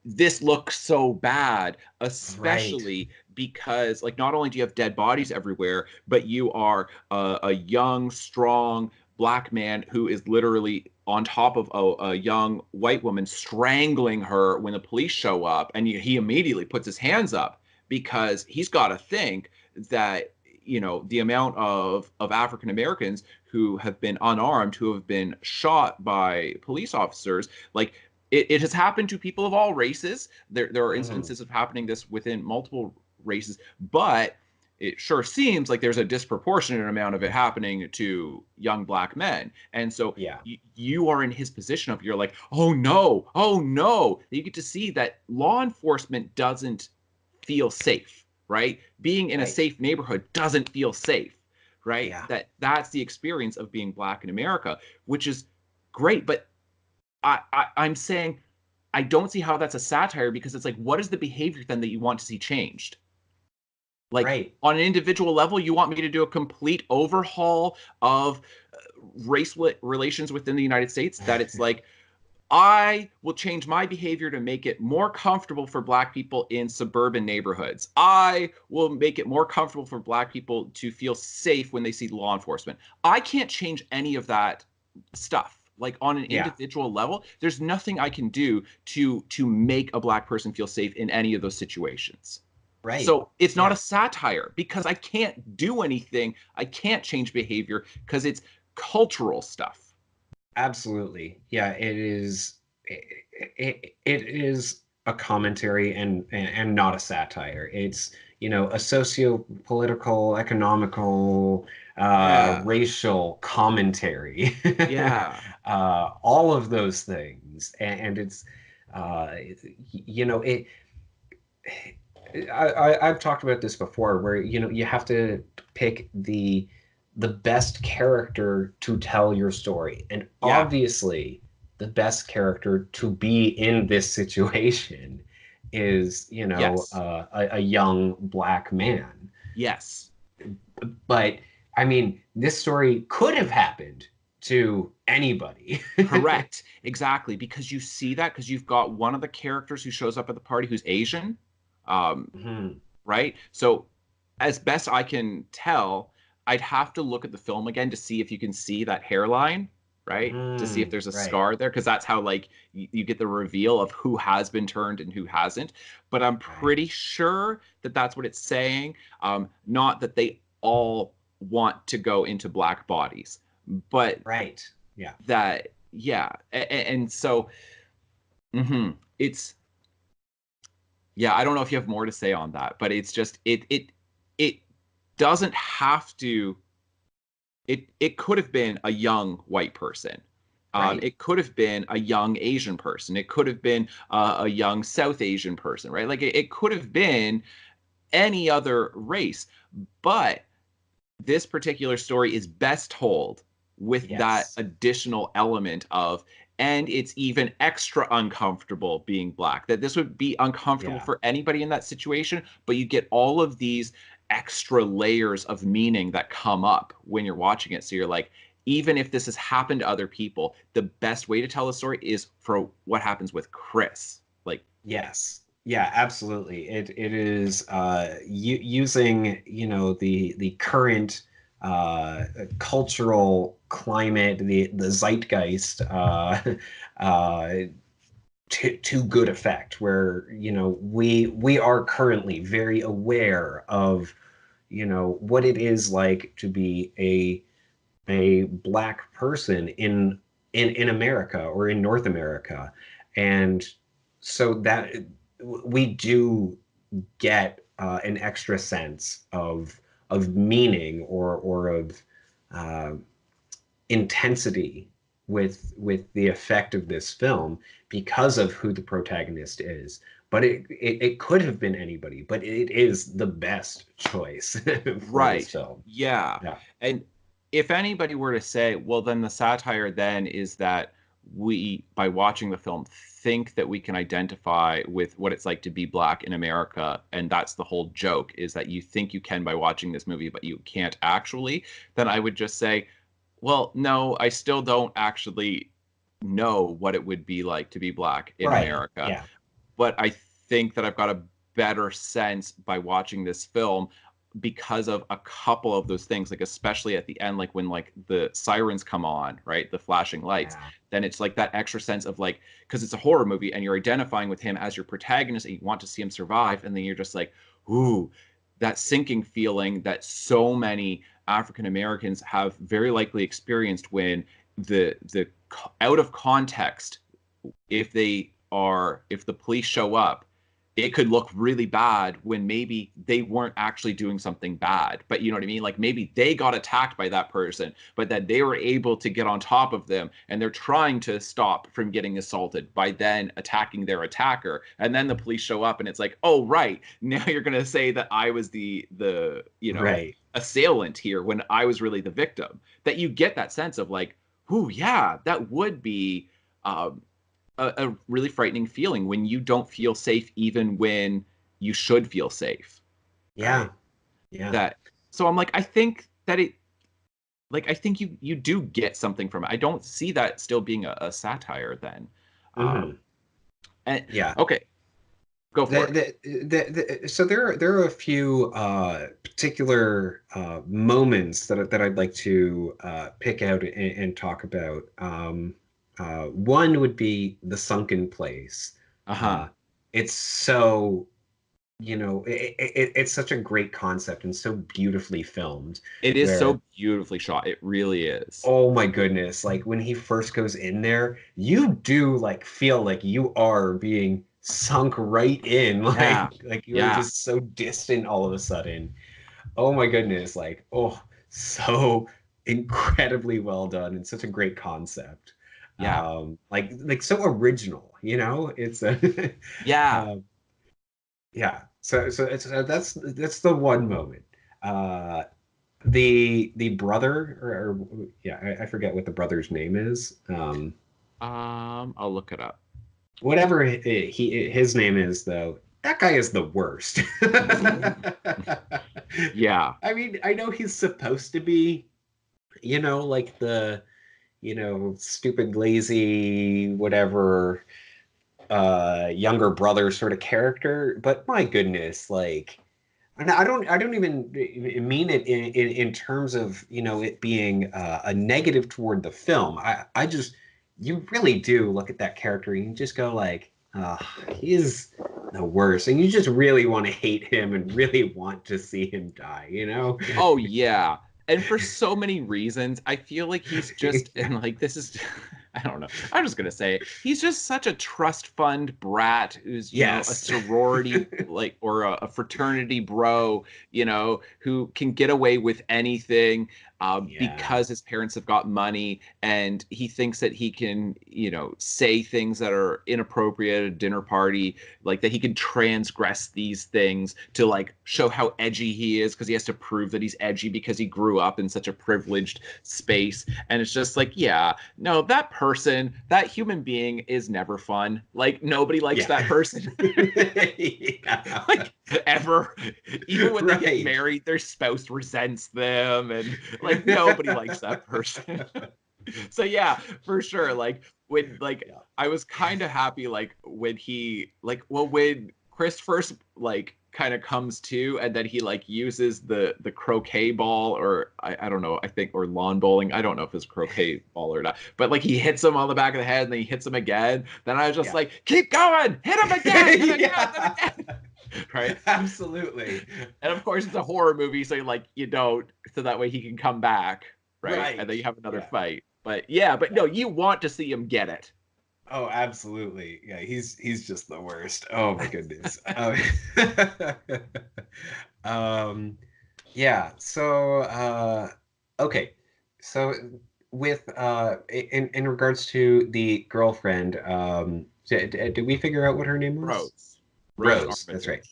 this looks so bad, Right. especially because, like, not only do you have dead bodies everywhere, but you are a young, strong black man who is literally on top of a young white woman, strangling her when the police show up, and he immediately puts his hands up because he's got to think that the amount of African Americans who have been unarmed, who have been shot by police officers, like, it has happened to people of all races. There are Mhm. instances of happening this within multiple races, but it sure seems like there's a disproportionate amount of it happening to young black men. And so Yeah. you are in his position of, you're like, oh no, oh no. You get to see that law enforcement doesn't feel safe, right? Being in a Right. safe neighborhood doesn't feel safe, right? Yeah. That's the experience of being black in America, which is great. But I'm saying I don't see how that's a satire, because it's like, what is the behavior then that you want to see changed? Like, Right. on an individual level, you want me to do a complete overhaul of race relations within the United States? That it's like, I will change my behavior to make it more comfortable for black people in suburban neighborhoods. I will make it more comfortable for black people to feel safe when they see law enforcement. I can't change any of that stuff. Like, on an Yeah. individual level, there's nothing I can do to make a black person feel safe in any of those situations. Right. So it's not a Yeah. satire because I can't do anything. I can't change behavior because it's cultural stuff. Absolutely. Yeah, it is it is a commentary and not a satire. It's, a socio-political, economical, Yeah. racial commentary. Yeah. All of those things. And it's uh you know, it I've talked about this before where, you have to pick the best character to tell your story. And Yeah. obviously, the best character to be in this situation is, Yes. a young black man. Yes. But I mean, this story could have happened to anybody. Correct. Exactly. Because you see that, because you've got one of the characters who shows up at the party who's Asian. Um, Mhm. right? So, as best I can tell, I'd have to look at the film again to see if you can see that hairline, right? To see if there's a Right. scar there, because that's how, like, you get the reveal of who has been turned and who hasn't. But I'm Right. pretty sure that that's what it's saying. Not that they all want to go into black bodies, but Right. Yeah. that, yeah. And so, it's Yeah, I don't know if you have more to say on that, but it's just it doesn't have to. It could have been a young white person. Right. It could have been a young Asian person. It could have been a young South Asian person, right? Like it could have been any other race, but this particular story is best told with that Yes. additional element of, and it's even extra uncomfortable being black, that this would be uncomfortable Yeah. for anybody in that situation, but you get all of these extra layers of meaning that come up when you're watching it. So you're like, even if this has happened to other people, the best way to tell a story is for what happens with Chris. Like, Yes. Yeah, absolutely. It is using, the current cultural climate, the zeitgeist, uh, to good effect, where we are currently very aware of what it is like to be a black person in America or in North America. And so that we do get an extra sense of meaning or of uh, intensity with the effect of this film because of who the protagonist is. But it could have been anybody, but it is the best choice for this right. film. Yeah. Yeah. And if anybody were to say, well, then the satire then is that we, by watching the film, think that we can identify with what it's like to be black in America. And that's the whole joke, is that you think you can by watching this movie, but you can't actually. Then I would just say, well, no, I still don't actually know what it would be like to be black in Right. America. Yeah. But I think that I've got a better sense by watching this film because of a couple of those things, like especially at the end, like when like the sirens come on, right, the flashing lights, Yeah. then it's like that extra sense of like, because it's a horror movie and you're identifying with him as your protagonist and you want to see him survive, and then you're just like, ooh, that sinking feeling that so many African Americans have very likely experienced when the out of context, if the police show up, it could look really bad when maybe they weren't actually doing something bad. But you know what I mean? Like maybe they got attacked by that person, but that they were able to get on top of them and they're trying to stop from getting assaulted by then attacking their attacker. And then the police show up and it's like, oh, right. Now you're going to say that I was the Right. assailant here when I was really the victim. That you get that sense of like, ooh, yeah, that would be um, a really frightening feeling when you don't feel safe, even when you should feel safe, Yeah. right? Yeah. That so I'm like, I think that it like I think you do get something from it. I don't see that still being a satire then. Hmm. And Yeah. okay, go for it. So there are a few particular moments that I'd like to pick out and talk about. One would be the sunken place. Uh-huh. Uh, it's so, it's such a great concept and so beautifully filmed. It is Where, so beautifully shot. It really is. oh my goodness, like when he first goes in there, you do like feel like you are being sunk right in, Yeah. like you're Yeah. just so distant all of a sudden. Oh my goodness, like, oh, so incredibly well done and such a great concept. Yeah. Like so original, it's a Yeah. um, yeah. That's the one moment. Uh the brother, or yeah, I forget what the brother's name is. I'll look it up. Whatever his name is, though, that guy is the worst. Yeah. I mean, I know he's supposed to be, like the, stupid, lazy, whatever, younger brother sort of character, but my goodness, like, and I don't even mean it in terms of it being a negative toward the film. I just, you really do look at that character and you just go like, he's the worst, and you just really want to hate him and really want to see him die. Oh yeah. And for so many reasons, I feel like he's just and like this is I don't know. I'm just gonna say it. He's just such a trust fund brat who's, a Yes. sorority like or a fraternity bro, who can get away with anything Yeah. because his parents have got money, and he thinks that he can, say things that are inappropriate at a dinner party, like that he can transgress these things to like show how edgy he is because he has to prove that he's edgy because he grew up in such a privileged space. And it's just like, yeah, no, that person, that human being is never fun. Like nobody likes Yeah. that person. Yeah. Like ever. Even when they get Right. married, their spouse resents them, and like nobody likes that person. So yeah, for sure. Like when like Yeah. I was kind of happy like when he like well when Chris first like kind of comes to, and then he like uses the croquet ball, or I don't know, I think, or lawn bowling, I don't know if it's croquet ball or not, but like he hits him on the back of the head and then he hits him again. Then I was just Yeah. like, keep going, hit him again, hit again, Yeah. hit again. Right. Absolutely. And of course it's a horror movie, so like you don't, so that way he can come back, right, and Right. then you have another Yeah. fight. But yeah, but no, you want to see him get it. Oh, absolutely. Yeah, he's just the worst. Oh my goodness. Um, yeah, so okay. So with in regards to the girlfriend, did we figure out what her name was? Rose Rose, that's right.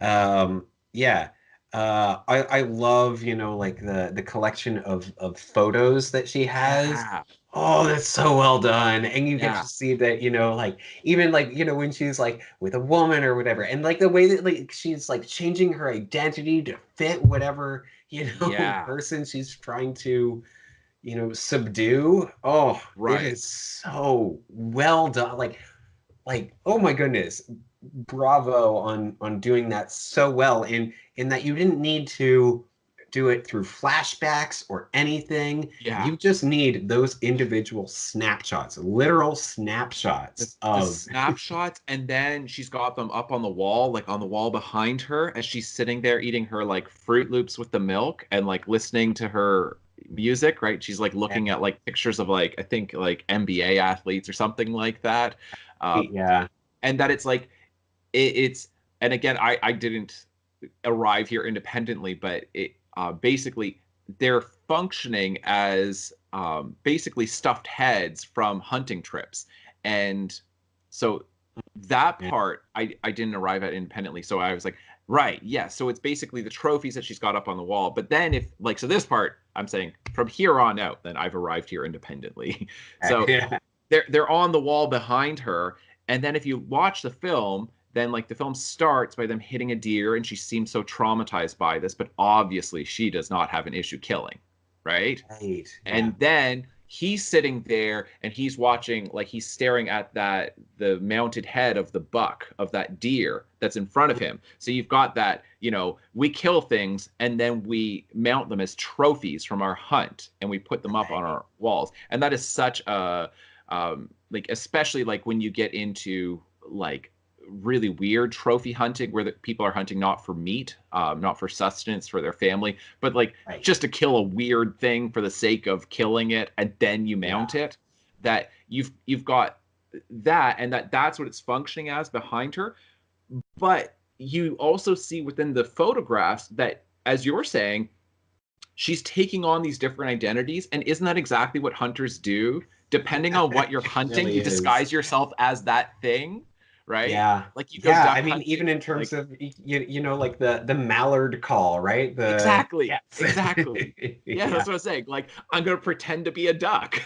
Armitage. Yeah. I love, like the collection of photos that she has. Yeah, Oh, that's so well done. And you get yeah, to see that, like even like, when she's like with a woman or whatever, and like the way that like she's like changing her identity to fit whatever, yeah, person she's trying to, subdue. Oh, it right. is so well done. Like oh my goodness, bravo on doing that so well, in that you didn't need to do it through flashbacks or anything. Yeah, You just need those individual snapshots, literal snapshots the of snapshots, and then she's got them up on the wall, like on the wall behind her, as she's sitting there eating her like Fruit Loops with the milk and like listening to her music, right? She's like looking at like pictures of like I think like NBA athletes or something like that. yeah. And that it's like it's, and again, I didn't arrive here independently, but it basically they're functioning as basically stuffed heads from hunting trips. And so that part I didn't arrive at independently, so I was like, right, yeah, so it's basically the trophies that she's got up on the wall. But then if like, so this part I'm saying from here on out, then I've arrived here independently. So Yeah. they're on the wall behind her, and then if you watch the film, then like the film starts by them hitting a deer, and she seems so traumatized by this, but obviously she does not have an issue killing, right? Right. Yeah. And then he's sitting there and he's watching, like he's staring at that the mounted head of the buck of that deer that's in front of him. So you've got that, we kill things and then we mount them as trophies from our hunt and we put them up on our walls. And that is such a like, especially like when you get into like really weird trophy hunting where the people are hunting not for meat, not for sustenance for their family, but like Right. just to kill a weird thing for the sake of killing it, and then you mount it. That you've got that, and that's what it's functioning as behind her. But you also see within the photographs that, as you're saying, she's taking on these different identities. And isn't that exactly what hunters do? Depending on what you're It hunting, really you is. disguise yourself as that thing, right? Yeah. Like you go Yeah, duck I mean, hunting, even in terms like of like the mallard call, right? The exactly, yes. exactly. Yeah, Yeah. that's what I'm saying. Like I'm gonna pretend to be a duck,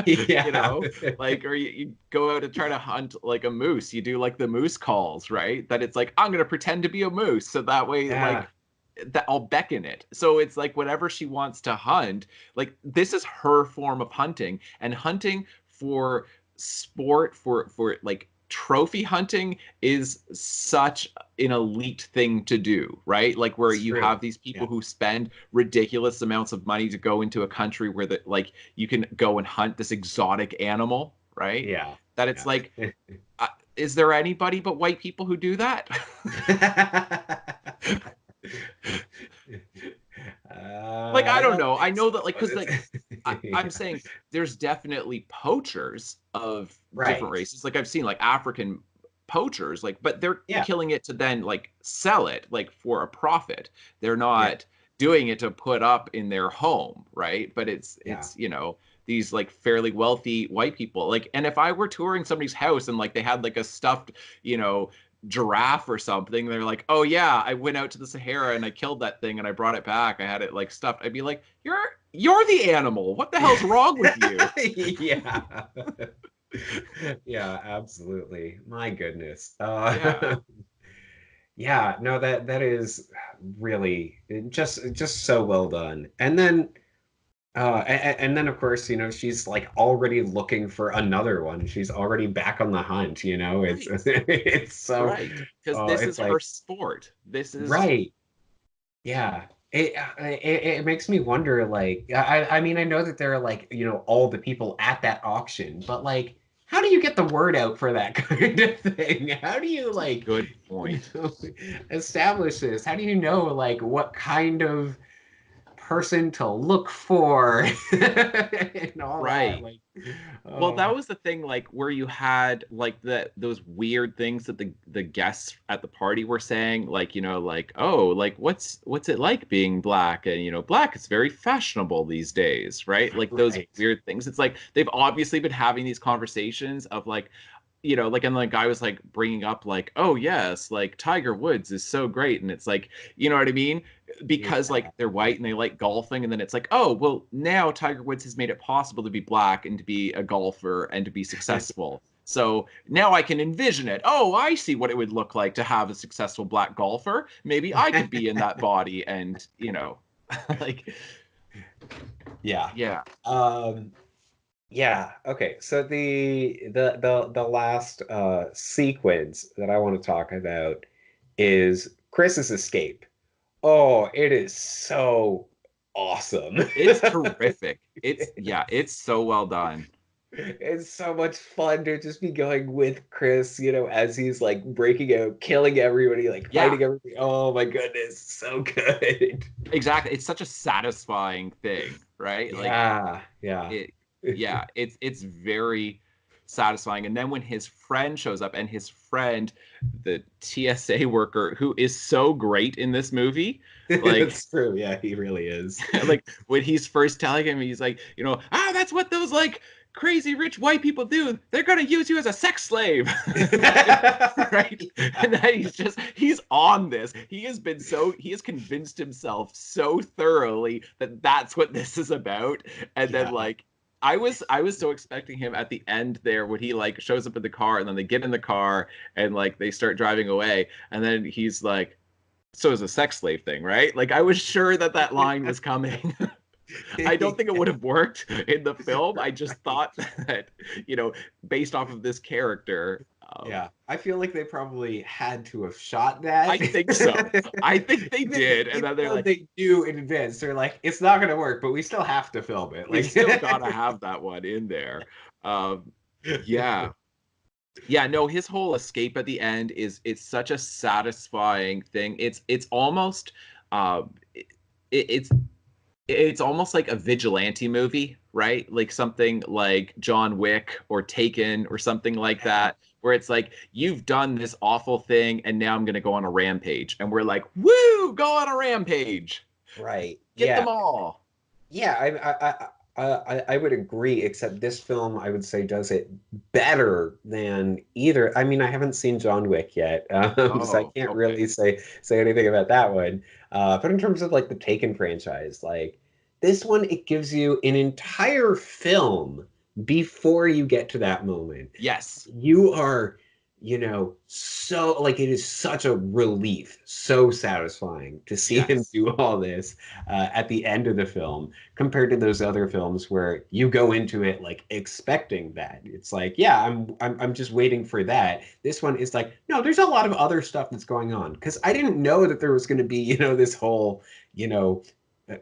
Yeah. like, or you go out and try to hunt like a moose. You do like the moose calls, right? That it's like I'm gonna pretend to be a moose, so that way, Yeah. like that I'll beckon it. So it's like whatever she wants to hunt, like this is her form of hunting, and hunting for sport, for like trophy hunting is such an elite thing to do, right? Like where It's you true. have these people Yeah. who spend ridiculous amounts of money to go into a country where the like you can go and hunt this exotic animal, right? Yeah. That it's like, uh, is there anybody but white people who do that? Yeah. Like I I don't don't know. I think know that like because so. like I'm saying there's definitely poachers of different Right. races. Like I've seen like African poachers, like, but they're Yeah. killing it to then like sell it like for a profit. They're Yeah. not doing it to put up in their home, right? But Yeah. it's these like fairly wealthy white people. Like, and if I were touring somebody's house and like they had like a stuffed, you know, giraffe or something, they're like, oh yeah, I went out to the Sahara and I killed that thing and I brought it back, I had it like stuffed, I'd be like, you're the animal, what the hell's wrong with you? Yeah. Yeah, absolutely. My goodness. Yeah. Yeah, no, that is really just so well done. And then and then of course, she's like already looking for another one. She's already back on the hunt, It's Right. it's so Right, because this it's is her like sport. This is right. Yeah. It makes me wonder, like, I mean, I know that there are like, all the people at that auction, but like, how do you get the word out for that kind of thing? How do you a like, good point. establish this? How do you know like what kind of person to look for and all that? Right. Like, Well, oh, that was the thing, like where you had like those weird things that the guests at the party were saying, like, like, oh, like what's it like being black? And black is very fashionable these days, right? Like those right. weird things. It's like they've obviously been having these conversations of like, like, and the guy was like bringing up like, oh yes, like Tiger Woods is so great, and it's like, you know what I mean? Because Yeah. like they're white and they like golfing, and then it's like, oh well, now Tiger Woods has made it possible to be black and to be a golfer and to be successful. So now I can envision it. Oh, I see what it would look like to have a successful black golfer. Maybe I could be in that body, and like, Yeah. yeah. Yeah, okay. So the last sequence that I want to talk about is Chris's escape. Oh, it is so awesome. It's terrific. It's so well done. It's so much fun to just be going with Chris, as he's like breaking out, killing everybody, like Yeah. fighting everybody. Oh my goodness, so good. Exactly. It's such a satisfying thing, right? Like Yeah, yeah. it yeah, it's very satisfying. And then when his friend shows up, and his friend, the TSA worker, who is so great in this movie, like It's true. Yeah, he really is. like when he's first telling him, he's like, that's what those like crazy rich white people do. They're gonna use you as a sex slave. Right? And then he's on this. He has convinced himself so thoroughly that that's what this is about. And then Yeah. like I was so expecting him at the end there when he like shows up in the car, and then they get in the car and like they start driving away, and then he's like, so it's a sex slave thing, right? Like I was sure that line was coming. I don't think it would have worked in the film. I just thought that, based off of this character. Yeah, I feel like they probably had to have shot that. I think so. I think they did. And then they're like, they do in advance. They're like, it's not going to work, but we still have to film it. we Like, still gotta have that one in there. Yeah. Yeah, no, his whole escape at the end it's such a satisfying thing. It's almost it's almost like a vigilante movie, right? Like something like John Wick or Taken or something like that, where it's like, you've done this awful thing and now I'm going to go on a rampage. And we're like, woo, go on a rampage. right. Get them all. Yeah, I would agree, except this film, I would say, does it better than either. I mean, I haven't seen John Wick yet, so I can't really say anything about that one. But in terms of like the Taken franchise, like this one, it gives you an entire film before you get to that moment. Yes. You are, so like it is such a relief, so satisfying to see him do all this at the end of the film compared to those other films where you go into it like expecting that. It's like, yeah, I'm just waiting for that. This one is like, no, there's a lot of other stuff that's going on, because I didn't know that there was going to be, this whole,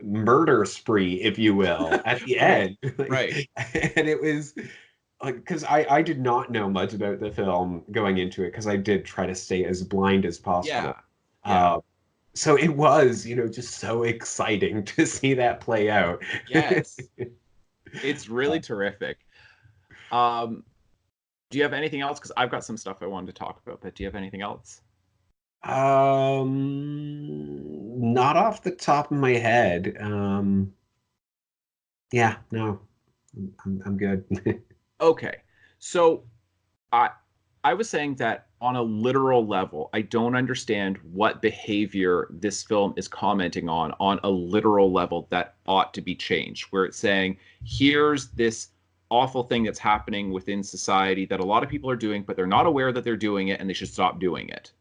murder spree, if you will, at the end. Right. And it was like, because I did not know much about the film going into it, because I did try to stay as blind as possible. Yeah. So it was, just so exciting to see that play out. Yes. It's really terrific. Do you have anything else? Because I've got some stuff I wanted to talk about, but do you have anything else? Not off the top of my head. Yeah, no, I'm good. Okay. So I I was saying that on a literal level, I don't understand what behavior this film is commenting on a literal level that ought to be changed, where it's saying, here's this awful thing that's happening within society that a lot of people are doing, but they're not aware that they're doing it and they should stop doing it.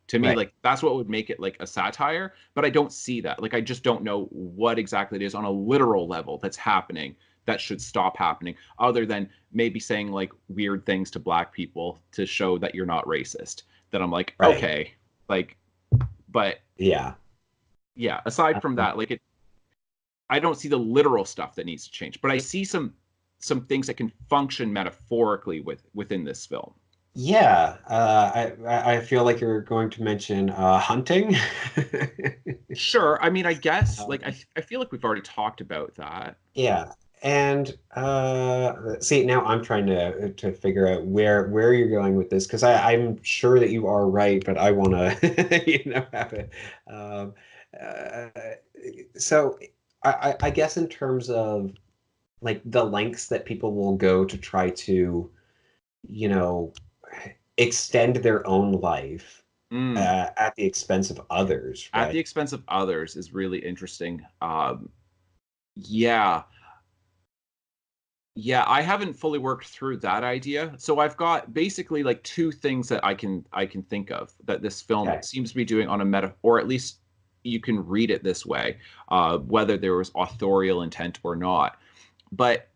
To me, Right. like that's what would make it like a satire, but I don't see that. Like I just don't know what exactly it is on a literal level that's happening that should stop happening, other than maybe saying like weird things to black people to show that you're not racist. That I'm like, Right. okay, like, but Yeah. yeah, aside from that, like I don't see the literal stuff that needs to change, but I see some things that can function metaphorically within this film. Yeah. I feel like you're going to mention hunting. Sure, I mean, I guess like Um, I feel like we've already talked about that. yeah. And see, now I'm trying to figure out where you're going with this because I'm sure that you are right, but I want to have it. Um, uh, so I guess in terms of like the lengths that people will go to try to, you know, extend their own life Mm. at the expense of others, At the right? expense of others is really interesting. Yeah, yeah, I haven't fully worked through that idea. So I've got basically like two things that I can think of that this film Okay. seems to be doing on a meta, or at least you can read it this way, whether there was authorial intent or not. But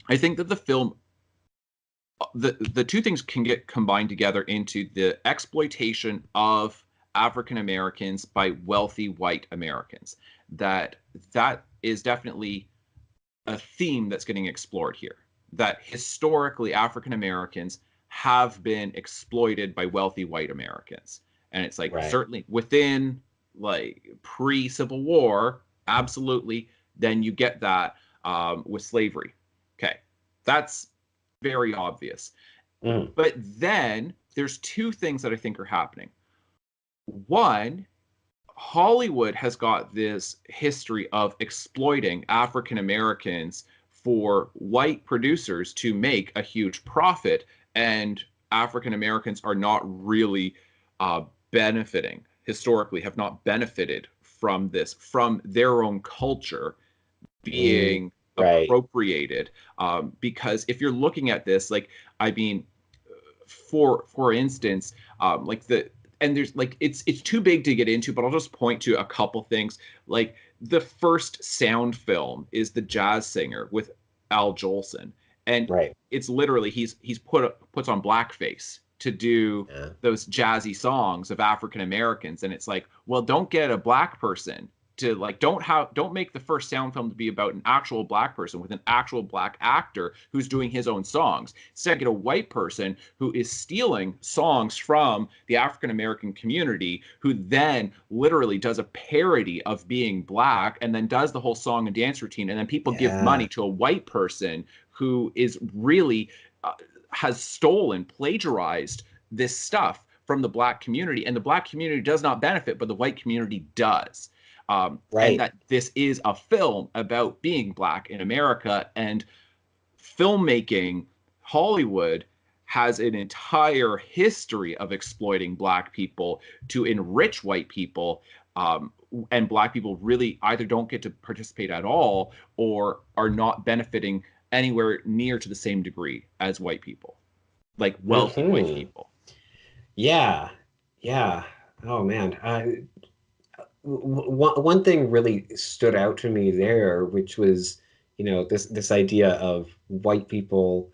I think that the film, the two things can get combined together into the exploitation of African Americans by wealthy white Americans. That that is definitely a theme that's getting explored here, that historically African Americans have been exploited by wealthy white Americans. And it's like Right. certainly within like pre-Civil War, absolutely. Then you get that with slavery. Okay, that's very obvious. Mm. But then there's two things that I think are happening. One, Hollywood has got this history of exploiting African Americans for white producers to make a huge profit, and African Americans are not really benefiting, historically, have not benefited from this, from their own culture Mm. being Right. appropriated. Because if you're looking at this, like, I mean, for instance, like the and there's like it's too big to get into, but I'll just point to a couple things. Like the first sound film is The Jazz Singer with Al Jolson, and Right. it's literally he's puts on blackface to do Yeah. those jazzy songs of African Americans, and it's like, well, don't get a black person to like don't make the first sound film to be about an actual black person with an actual black actor who's doing his own songs. Instead, get a white person who is stealing songs from the African American community, who then literally does a parody of being black and then does the whole song and dance routine, and then people give Yeah. money to a white person who is really has stolen, plagiarized this stuff from the black community, and the black community does not benefit, but the white community does. And Right. that this is a film about being black in America, and filmmaking, Hollywood has an entire history of exploiting black people to enrich white people. And black people really either don't get to participate at all or are not benefiting anywhere near to the same degree as white people, like wealthy white Hmm. people. Yeah. Yeah. Oh man. One thing really stood out to me there, which was, this idea of white people,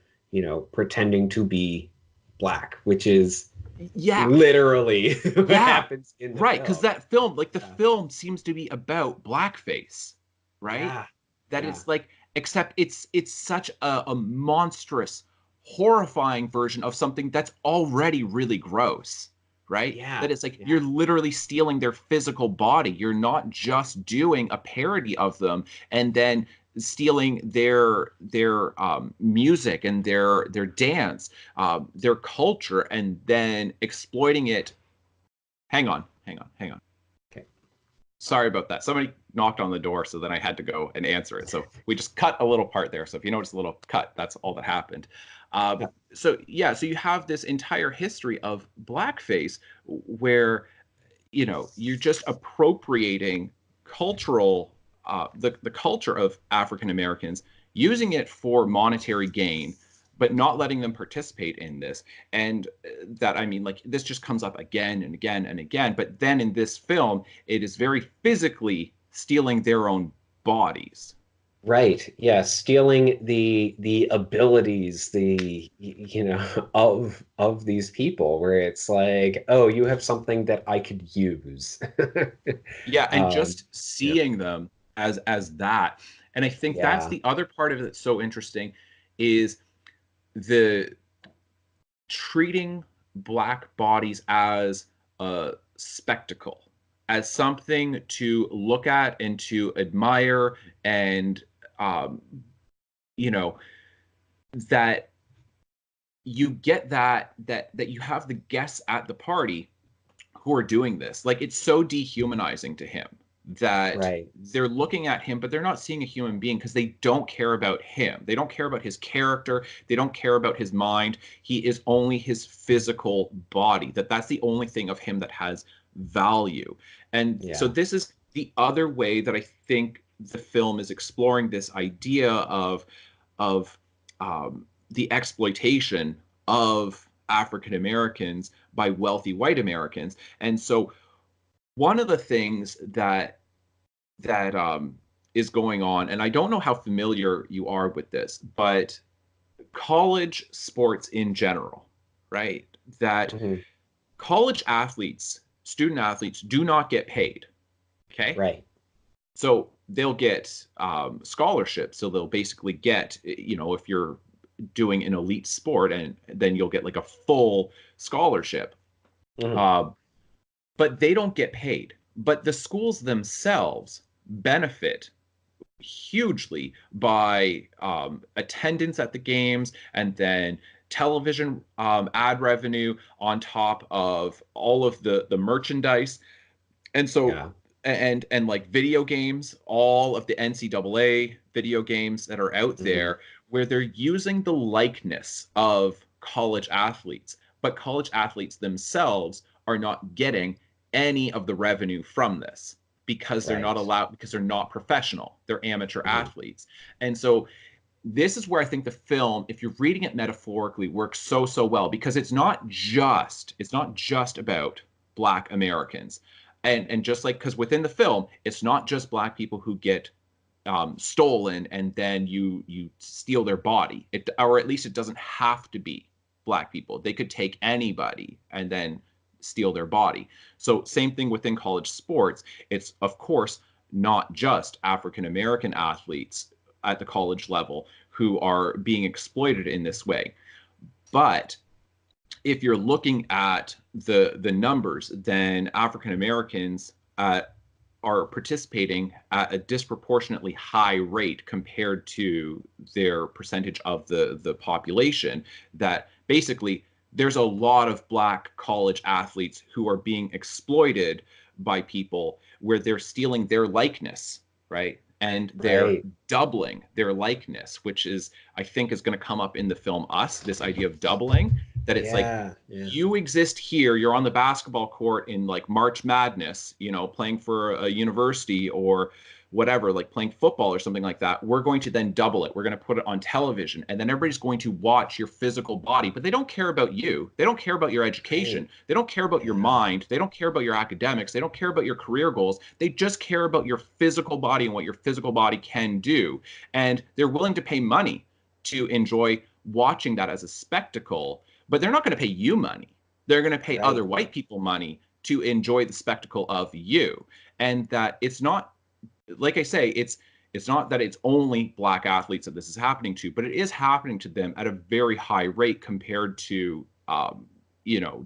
pretending to be black, which is Yeah, literally what yeah, happens in the right. Because film. that film, like the Yeah. film, seems to be about blackface, right? Yeah. That Yeah. it's like, except it's such a monstrous, horrifying version of something that's already really gross, right? Yeah. That it's like you're Yeah. literally stealing their physical body. You're not just doing a parody of them and then stealing their music and their dance, their culture, and then exploiting it. Hang on. Okay. Sorry about that. Somebody knocked on the door, so then I had to go and answer it. So we just cut a little part there. So if you notice a little cut, that's all that happened. Yeah. So you have this entire history of blackface where, you're just appropriating cultural, the culture of African Americans, using it for monetary gain, but not letting them participate in this. And that, I mean, like, this just comes up again and again and again. But then in this film, it is very physically stealing their own bodies. Right. Yeah. Stealing the abilities, of these people, where it's like, oh, you have something that I could use. Yeah, and Um, just yeah. seeing them as that. And I think that's Yeah. the other part of it that's so interesting, is the treating black bodies as a spectacle, as something to look at and to admire, and um, you know that you get that you have the guests at the party who are doing this. Like, it's so dehumanizing to him that Right. they're looking at him, but they're not seeing a human being, because they don't care about him. They don't care about his character. They don't care about his mind. He is only his physical body. That's the only thing of him that has value. And so Yeah. this is the other way that I think the film is exploring this idea of the exploitation of African Americans by wealthy white Americans. And so one of the things that is going on, and I don't know how familiar you are with this, but college sports in general, right? That Mhm. college athletes, student athletes, do not get paid. Okay. Right. So they'll get scholarships. So they'll basically get, if you're doing an elite sport, and then you'll get like a full scholarship. Mhm. Uh, but they don't get paid. But the schools themselves benefit hugely by attendance at the games, and then television ad revenue on top of all of the merchandise. And so, Yeah. and like video games, all of the NCAA video games that are out Mhm. there, where they're using the likeness of college athletes, but college athletes themselves are not getting any of the revenue from this, because they're not Right. allowed, because they're not professional, they're amateur Mhm. athletes. And so this is where I think the film, if you're reading it metaphorically, works so well, because it's not just about Black Americans. And just like, because within the film, it's not just Black people who get stolen and then you steal their body. Or at least it doesn't have to be Black people. They could take anybody and then steal their body. So same thing within college sports. It's, of course, not just African American athletes at the college level who are being exploited in this way. But if you're looking at the numbers, then African Americans are participating at a disproportionately high rate compared to their percentage of the population. That basically, there's a lot of Black college athletes who are being exploited by people, where they're stealing their likeness, right? And they're Right. doubling their likeness, which is, I think, is going to come up in the film Us, this idea of doubling. That it's like, Yeah. Yeah. you exist here, you're on the basketball court in like March Madness, playing for a university or whatever, like playing football or something like that. We're going to then double it. We're going to put it on television, and then everybody's going to watch your physical body, but they don't care about you. They don't care about your education. Right. They don't care about your Yeah. mind. They don't care about your academics. They don't care about your career goals. They just care about your physical body and what your physical body can do. And they're willing to pay money to enjoy watching that as a spectacle, but they're not going to pay you money. They're going to pay other Right. white people money to enjoy the spectacle of you. And that it's not, like I say, it's not that it's only Black athletes that this is happening to, but it is happening to them at a very high rate compared to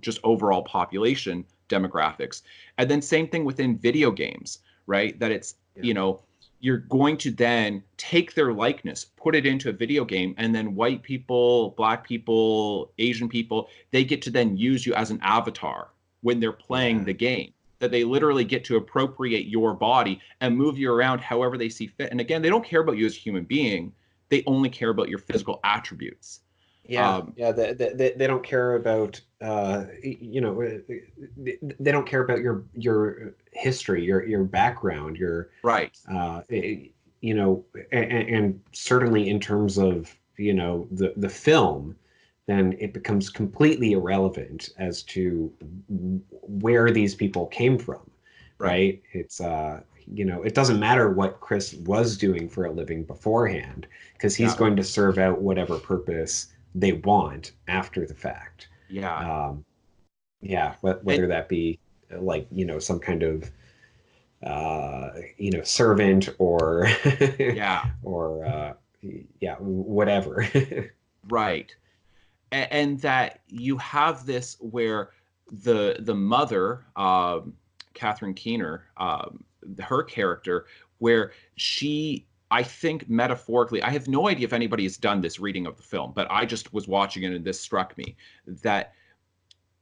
just overall population demographics. And then same thing within video games, right? That it's, Yeah. you know you're going to then take their likeness, put it into a video game, and then white people, black people, Asian people, they get to then use you as an avatar when they're playing the game. That they literally get to appropriate your body and move you around however they see fit. And again, they don't care about you as a human being. They only care about your physical attributes. They don't care about they don't care about your history, your background, your Right. And certainly in terms of the film, then it becomes completely irrelevant as to where these people came from, right? It's it doesn't matter what Chris was doing for a living beforehand, because he's going to serve out whatever purpose they want after the fact. Whether that be like some kind of servant or or whatever. Right. And that you have this where the mother, Catherine Keener, her character, where she, I think metaphorically, I have no idea if anybody has done this reading of the film, but I just was watching it and this struck me, that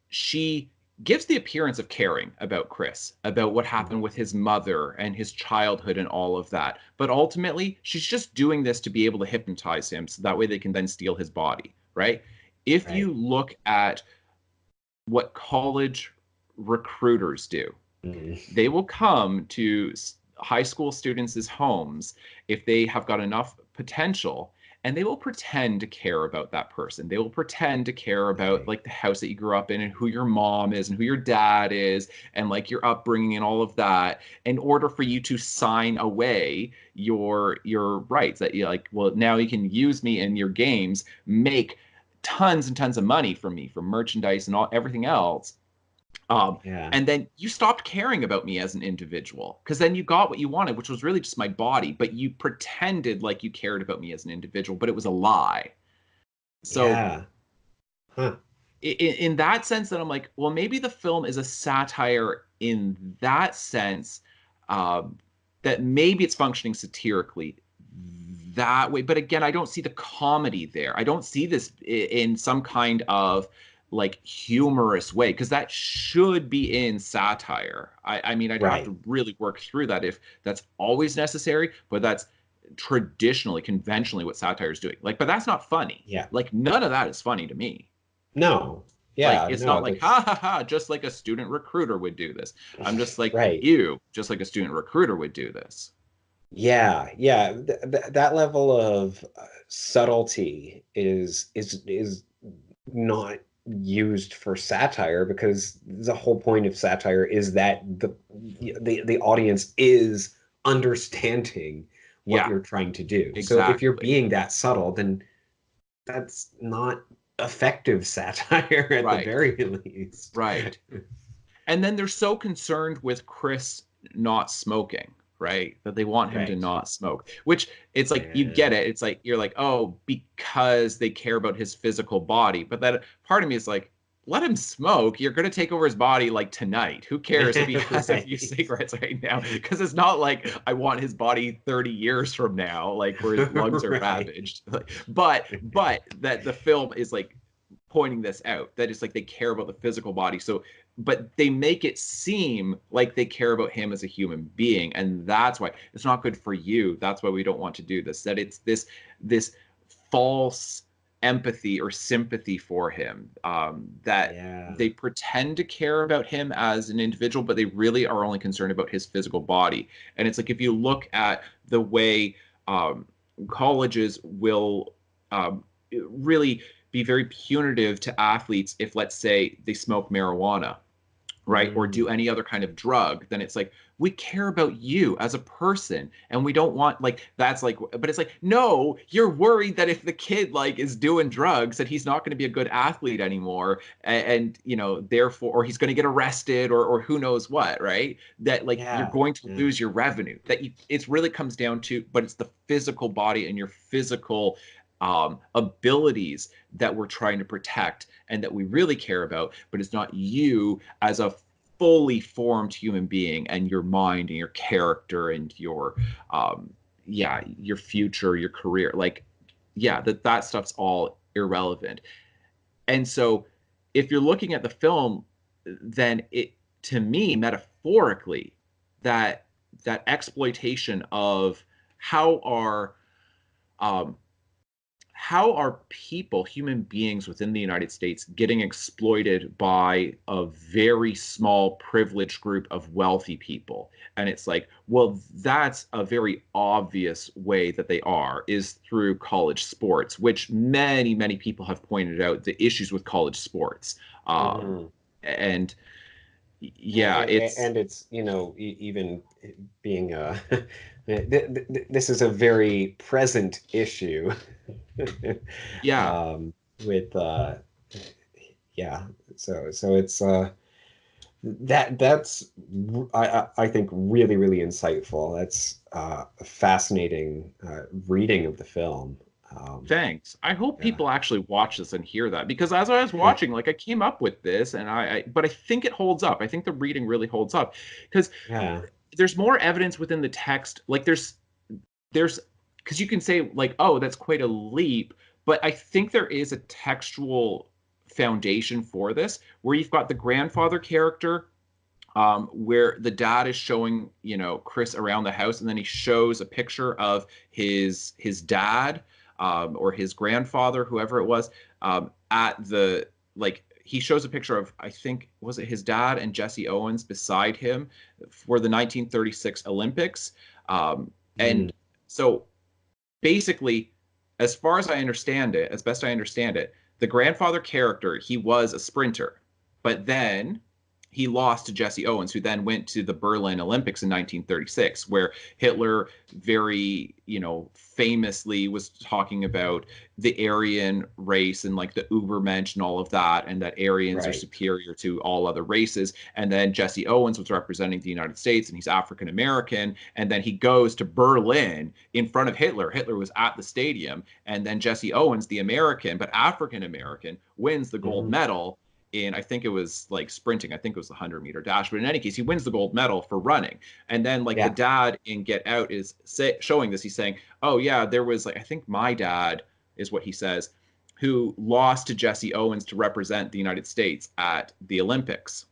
she gives the appearance of caring about Chris, about what happened with his mother and his childhood and all of that. But ultimately, she's just doing this to be able to hypnotize him so that way they can then steal his body, right? If you look at what college recruiters do, they will come to high school students' homes if they have got enough potential, and they will pretend to care about that person. They will pretend to care about like the house that you grew up in and who your mom is and who your dad is and like your upbringing and all of that, in order for you to sign away your rights, that you like, well, now you can use me in your games, make tons and tons of money from me, for merchandise and everything else. And then you stopped caring about me as an individual, because then you got what you wanted, which was really just my body, but you pretended like you cared about me as an individual, but it was a lie. So in that sense, that I'm like, well, maybe the film is a satire in that sense, that maybe it's functioning satirically that way. But again, I don't see the comedy there. I don't see this in some kind of like humorous way, because that should be in satire. I mean, I'd have to really work through that if that's always necessary, but that's traditionally, conventionally what satire is doing. Like, but that's not funny. Like, none of that is funny to me. No. Like, it's not like, ha ha ha, just like a student recruiter would do this. I'm just like, you, just like a student recruiter would do this. That level of subtlety is not used for satire, because the whole point of satire is that the audience is understanding what you're trying to do. So if you're being that subtle, then that's not effective satire at the very least. And then they're so concerned with Chris not smoking, right? That they want him to not smoke, which it's like, you get it. It's like, you're like, oh, because they care about his physical body. But that part of me is like, let him smoke. You're going to take over his body like tonight. Who cares if he has a few cigarettes right now? Because it's not like I want his body 30 years from now, like where his lungs are ravaged. But that the film is like pointing this out, that it's like they care about the physical body. So, but they make it seem like they care about him as a human being, and that's why it's not good for you. That's why we don't want to do this. That it's this false empathy or sympathy for him, that they pretend to care about him as an individual, but they really are only concerned about his physical body. And it's like, if you look at the way colleges will really be very punitive to athletes if, let's say, they smoke marijuana, right? Or do any other kind of drug, then it's like, we care about you as a person, and we don't want, like, that's like, but it's like, no, you're worried that if the kid like is doing drugs, that he's not going to be a good athlete anymore, and you know, therefore, or he's going to get arrested, or who knows what, right? That like, you're going to lose your revenue. That it really comes down to, but it's the physical body and your physical abilities that we're trying to protect and that we really care about, but it's not you as a fully formed human being, and your mind and your character and your your future, your career, like that stuff's all irrelevant. And so if you're looking at the film, then it, to me, metaphorically, that exploitation of how are um, how are people, human beings within the United States, getting exploited by a very small privileged group of wealthy people? And it's like, well, that's a very obvious way that they are, is through college sports, which many, many people have pointed out the issues with college sports. Mhm. And yeah, And it's, even being this is a very present issue. yeah, With yeah, so it's that's I think really, really insightful. That's a fascinating reading of the film. thanks. I hope Yeah. people actually watch this and hear that, because as I was watching, like, I came up with this, and but I think it holds up. I think the reading really holds up, because Yeah. there's more evidence within the text. Like, there's because you can say, like, oh, that's quite a leap, but I think there is a textual foundation for this, where you've got the grandfather character, where the dad is showing, Chris around the house, and then he shows a picture of his dad, or his grandfather, whoever it was, at the, like, he shows a picture of, I think, was it his dad and Jesse Owens beside him for the 1936 Olympics. And Mm. so basically, as far as I understand it, as best I understand it, the grandfather character, he was a sprinter, but then he lost to Jesse Owens, who then went to the Berlin Olympics in 1936, where Hitler very, famously was talking about the Aryan race and, like, the Ubermensch and all of that, and that Aryans are Right. superior to all other races. And then Jesse Owens was representing the United States, and he's African American. And then he goes to Berlin in front of Hitler. Hitler was at the stadium, and then Jesse Owens, the American but African American, wins the gold Mhm. medal in, I think it was like sprinting. I think it was the 100-meter dash. But in any case, he wins the gold medal for running. And then, like, the Yeah. dad in Get Out is showing this. He's saying, oh yeah, there was, like, I think my dad is what he says, who lost to Jesse Owens to represent the United States at the Olympics,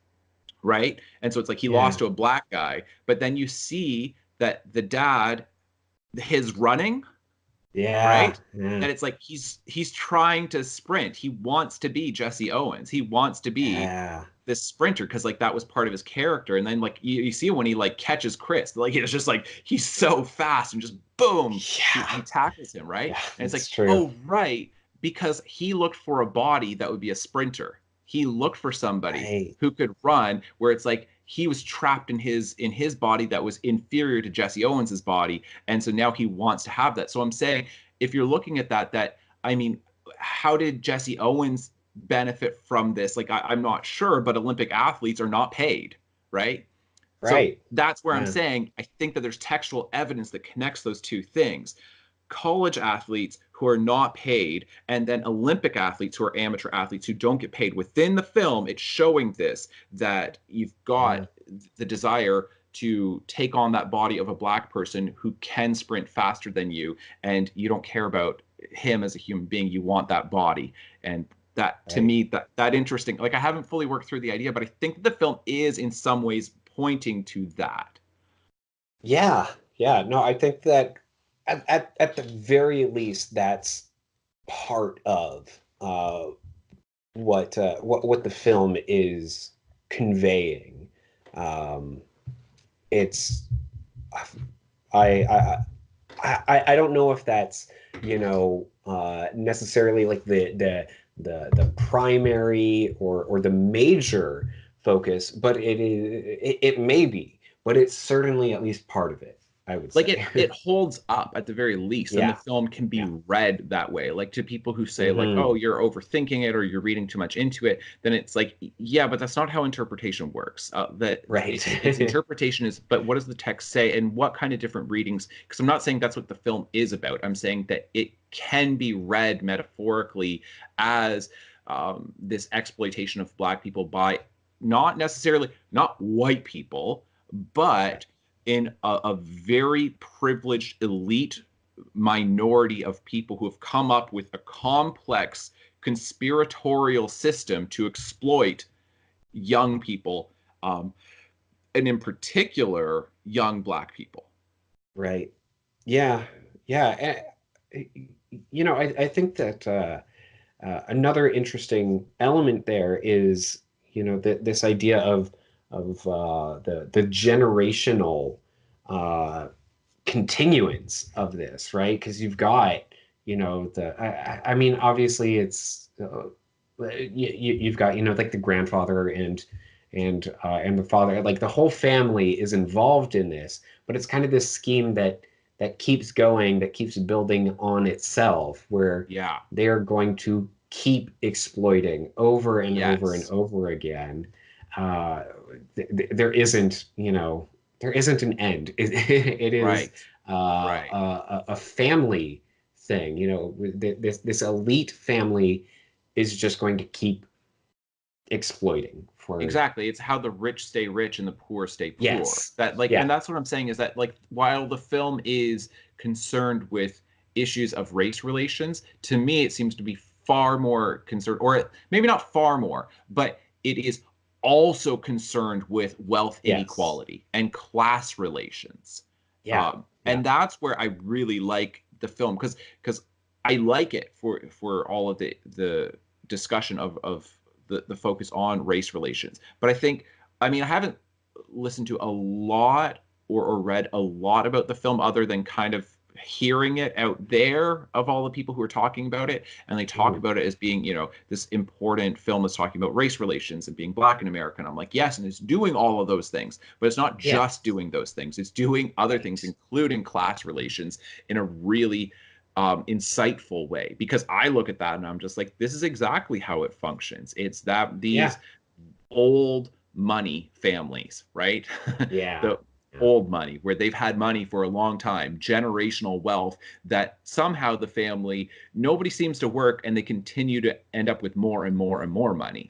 right? And so it's like he lost Yeah. to a black guy, but then you see that the dad, his running, Yeah. right? Yeah. That it's like he's trying to sprint. He wants to be Jesse Owens. He wants to be Yeah. this sprinter, because, like, that was part of his character. And then, like, you see when he, like, catches Chris, like, it's just like he's so fast, and just boom, he Yeah. tackles him, right? Yeah. And it's That's like, true. oh right, because he looked for a body that would be a sprinter. He looked for somebody Right. who could run, where it's like he was trapped in his body that was inferior to Jesse Owens's body. And so now he wants to have that. So I'm saying, if you're looking at that, I mean, how did Jesse Owens benefit from this? Like, I'm not sure, but Olympic athletes are not paid, right? So Right. that's where I'm Yeah. saying I think that there's textual evidence that connects those two things. College athletes who are not paid, and then Olympic athletes who are amateur athletes who don't get paid. Within the film, it's showing this, that you've Yeah. got the desire to take on that body of a black person who can sprint faster than you, and you don't care about him as a human being. You want that body. And that, to Right. me, that interesting. Like, I haven't fully worked through the idea, but I think the film is in some ways pointing to that. Yeah. Yeah. No, I think that at the very least, that's part of what the film is conveying. Um, it's I I don't know if that's necessarily like the primary or the major focus, but it may be, but it's certainly at least part of it, I would Like, say. it holds up at the very least, and the Yeah. film can be Yeah. read that way. Like, to people who say, like, Hmm. oh, you're overthinking it, or you're reading too much into it, then it's like, yeah, but that's not how interpretation works. That Right. its interpretation is, but what does the text say, and what kind of different readings? Because I'm not saying that's what the film is about. I'm saying that it can be read metaphorically as this exploitation of black people by not necessarily not white people, but in a very privileged elite minority of people who have come up with a complex conspiratorial system to exploit young people, and in particular, young Black people. Right. Yeah. Yeah. I think that another interesting element there is, this idea of the generational uh, continuance of this, right? Because you've got, I mean, obviously it's you've got, like the grandfather and the father, like the whole family is involved in this, but it's kind of this scheme that keeps going, that keeps building on itself, where Yeah. they're going to keep exploiting over and over and Yes. over again. Uh, there isn't, there isn't an end. It is Right. Right. a family thing. This elite family is just going to keep exploiting for. Exactly. It's how the rich stay rich and the poor stay poor. Yes. That like, Yeah. and that's what I'm saying is that like, while the film is concerned with issues of race relations, to me it seems to be far more concerned, or maybe not far more, but it is also concerned with wealth Yes. inequality and class relations. Yeah. Yeah. And that's where I really like the film, because I like it for all of the discussion of the focus on race relations. But I think, I mean, I haven't listened to a lot or read a lot about the film other than kind of hearing it out there of all the people who are talking about it. And they talk about it as being, this important film is talking about race relations and being Black in America. And I'm like, yes, and it's doing all of those things, but it's not Yeah. just doing those things. It's doing other Right. things, including class relations, in a really insightful way, because I look at that and I'm just like, this is exactly how it functions. It's that these Yeah. old money families, right? Yeah. The Yeah. old money, where they've had money for a long time, generational wealth, that somehow the family, nobody seems to work and they continue to end up with more and more and more money.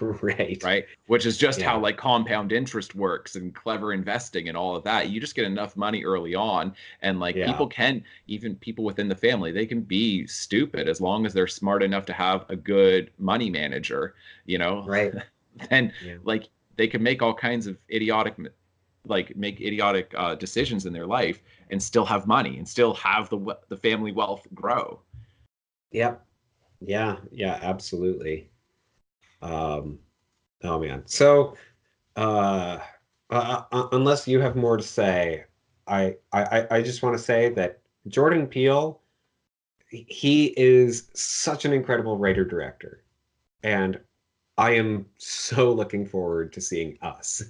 Right. Right, which is just Yeah. how like compound interest works and clever investing and all of that. You just get enough money early on, and like Yeah. people can, even people within the family, they can be stupid as long as they're smart enough to have a good money manager, Right. and Yeah. like they can make all kinds of idiotic, like make idiotic decisions in their life and still have money and still have the family wealth grow. Yep. Yeah. Yeah. Absolutely. Um, oh man. So, uh, unless you have more to say, I just want to say that Jordan Peele, he is such an incredible writer director, and I am so looking forward to seeing Us.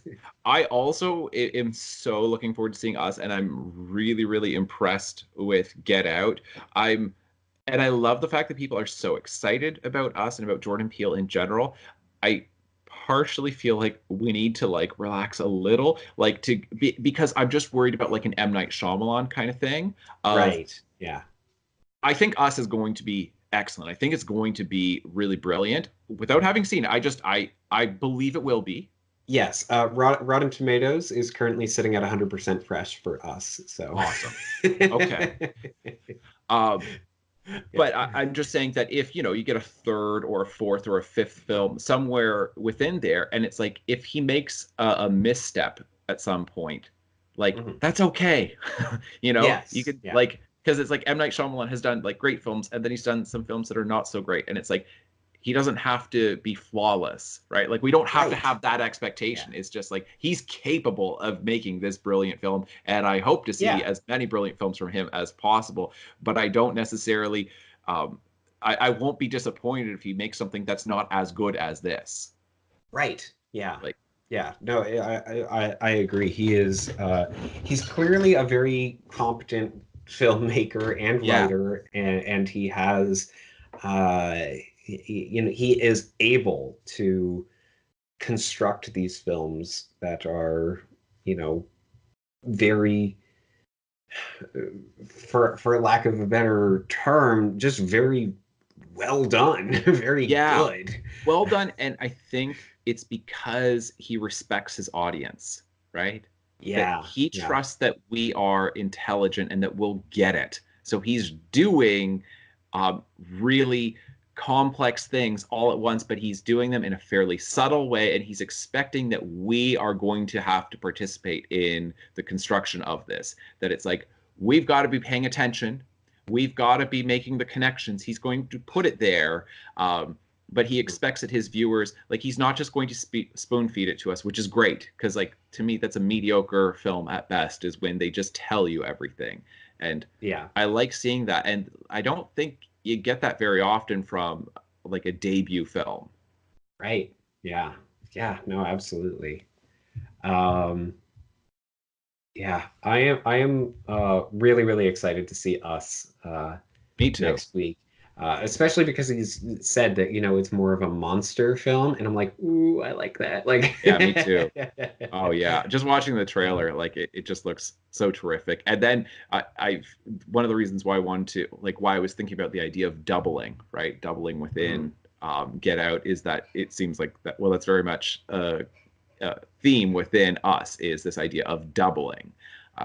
I also am so looking forward to seeing Us, and I'm really, really impressed with Get Out. And I love the fact that people are so excited about Us and about Jordan Peele in general. I partially feel like we need to like relax a little, like because I'm just worried about like an M. Night Shyamalan kind of thing. Of Right. Yeah. I think Us is going to be excellent. I think it's going to be really brilliant. Without having seen it, I believe it will be. Yes. Rotten Tomatoes is currently sitting at 100% fresh for Us. So Awesome. Okay. Um, Yeah. but I'm just saying that if you get a third or a fourth or a fifth film somewhere within there, and it's like if he makes a misstep at some point, like Mhm. that's okay. Yes. You could Yeah. like, because it's like M. Night Shyamalan has done like great films, and then he's done some films that are not so great, and it's like he doesn't have to be flawless, right? Like we don't have to Right. have that expectation. Yeah. It's just like he's capable of making this brilliant film, and I hope to see Yeah. as many brilliant films from him as possible. But I don't necessarily, um, I won't be disappointed if he makes something that's not as good as this. Right. Yeah. Like, Yeah. No, I agree. He's clearly a very competent filmmaker and yeah, writer, and he has he is able to construct these films that are, very, for lack of a better term, just very well done, very yeah, good. well done. And I think it's because he respects his audience, right? Yeah. That he Yeah. trusts that we are intelligent and that we'll get it. So he's doing really complex things all at once, but he's doing them in a fairly subtle way, and he's expecting that we are going to have to participate in the construction of this. That it's like, we've got to be paying attention. We've got to be making the connections. He's going to put it there. But he expects that his viewers, like, he's not just going to spoon feed it to us, which is great, because, like, to me, that's a mediocre film at best, is when they just tell you everything. And Yeah. I like seeing that, and I don't think you get that very often from, like, a debut film. Right. Yeah. Yeah. No, absolutely. Um, yeah, I am really, really excited to see Us Me too. next week. Especially because he's said that, it's more of a monster film, and I'm like, ooh, I like that. Like, Yeah, me too. Oh yeah, just watching the trailer, like it just looks so terrific. And then I've one of the reasons why I wanted to, like, why I was thinking about the idea of doubling, right? Doubling within Get Out, is that it seems like that. Well, that's very much a theme within Us, is this idea of doubling.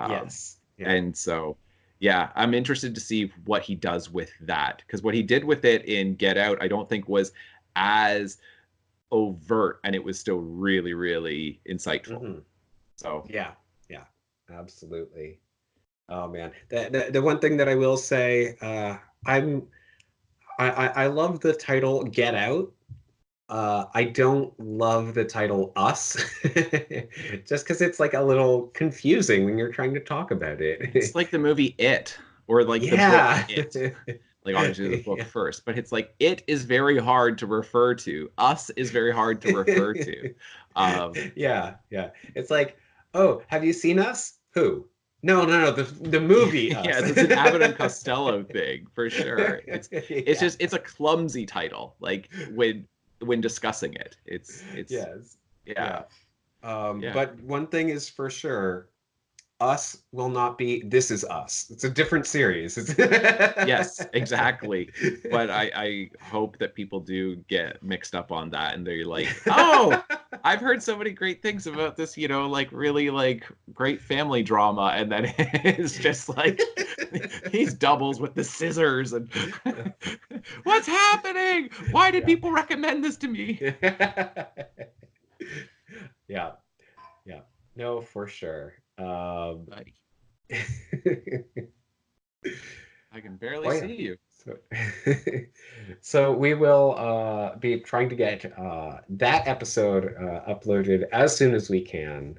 Yes. Yeah. And so, yeah, I'm interested to see what he does with that, because what he did with it in Get Out, I don't think was as overt, and it was still really, really insightful. So Yeah. Yeah. Absolutely. Oh man, the one thing that I will say, I love the title Get Out. I don't love the title Us, just because it's like a little confusing when you're trying to talk about it's it. like the movie It, or like the book Yeah. It. Like, obviously the book Yeah. first, but it's like, it is very hard to refer to. Us is very hard to refer to. Yeah, yeah. It's like, oh, have you seen Us? Who? No, no, no. The movie Us. Yes, it's an Abbott and Costello thing for sure. It's Yeah. just, it's a clumsy title. Like, when discussing it, it's Yes. yeah. Yeah. But one thing is for sure, Us will not be This Is Us. It's a different series. Yes, exactly. But I hope that people do get mixed up on that, and they're like, oh, I've heard so many great things about this, like, really, like, great family drama, and then it's just like these doubles with the scissors, and what's happening? Why did people recommend this to me? Yeah, yeah. No, for sure. Buddy, I can barely Oh yeah. see you. So, so we will be trying to get that episode uploaded as soon as we can.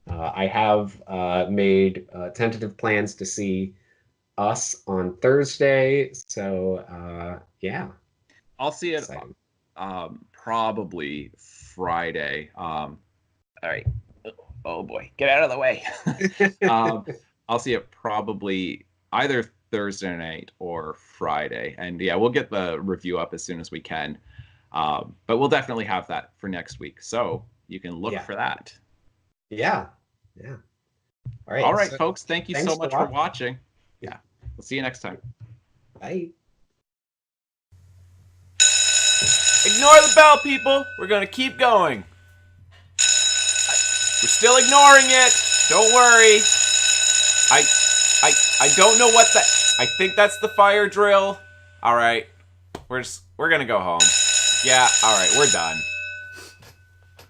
I have made tentative plans to see Us on Thursday, so yeah, I'll see it exciting. probably Friday. All right. Oh boy, get out of the way. I'll see it probably either Thursday night or Friday, and yeah, we'll get the review up as soon as we can. But we'll definitely have that for next week, so you can look Yeah. for that. Yeah, yeah. All right, so folks. Thank you thanks so for much for watching. watching. Yeah, we'll see you next time. Bye. Ignore the bell, people. We're gonna keep going. We're still ignoring it. Don't worry. I don't know what that. I think that's the fire drill. All right, we're gonna go home. Yeah. All right, we're done.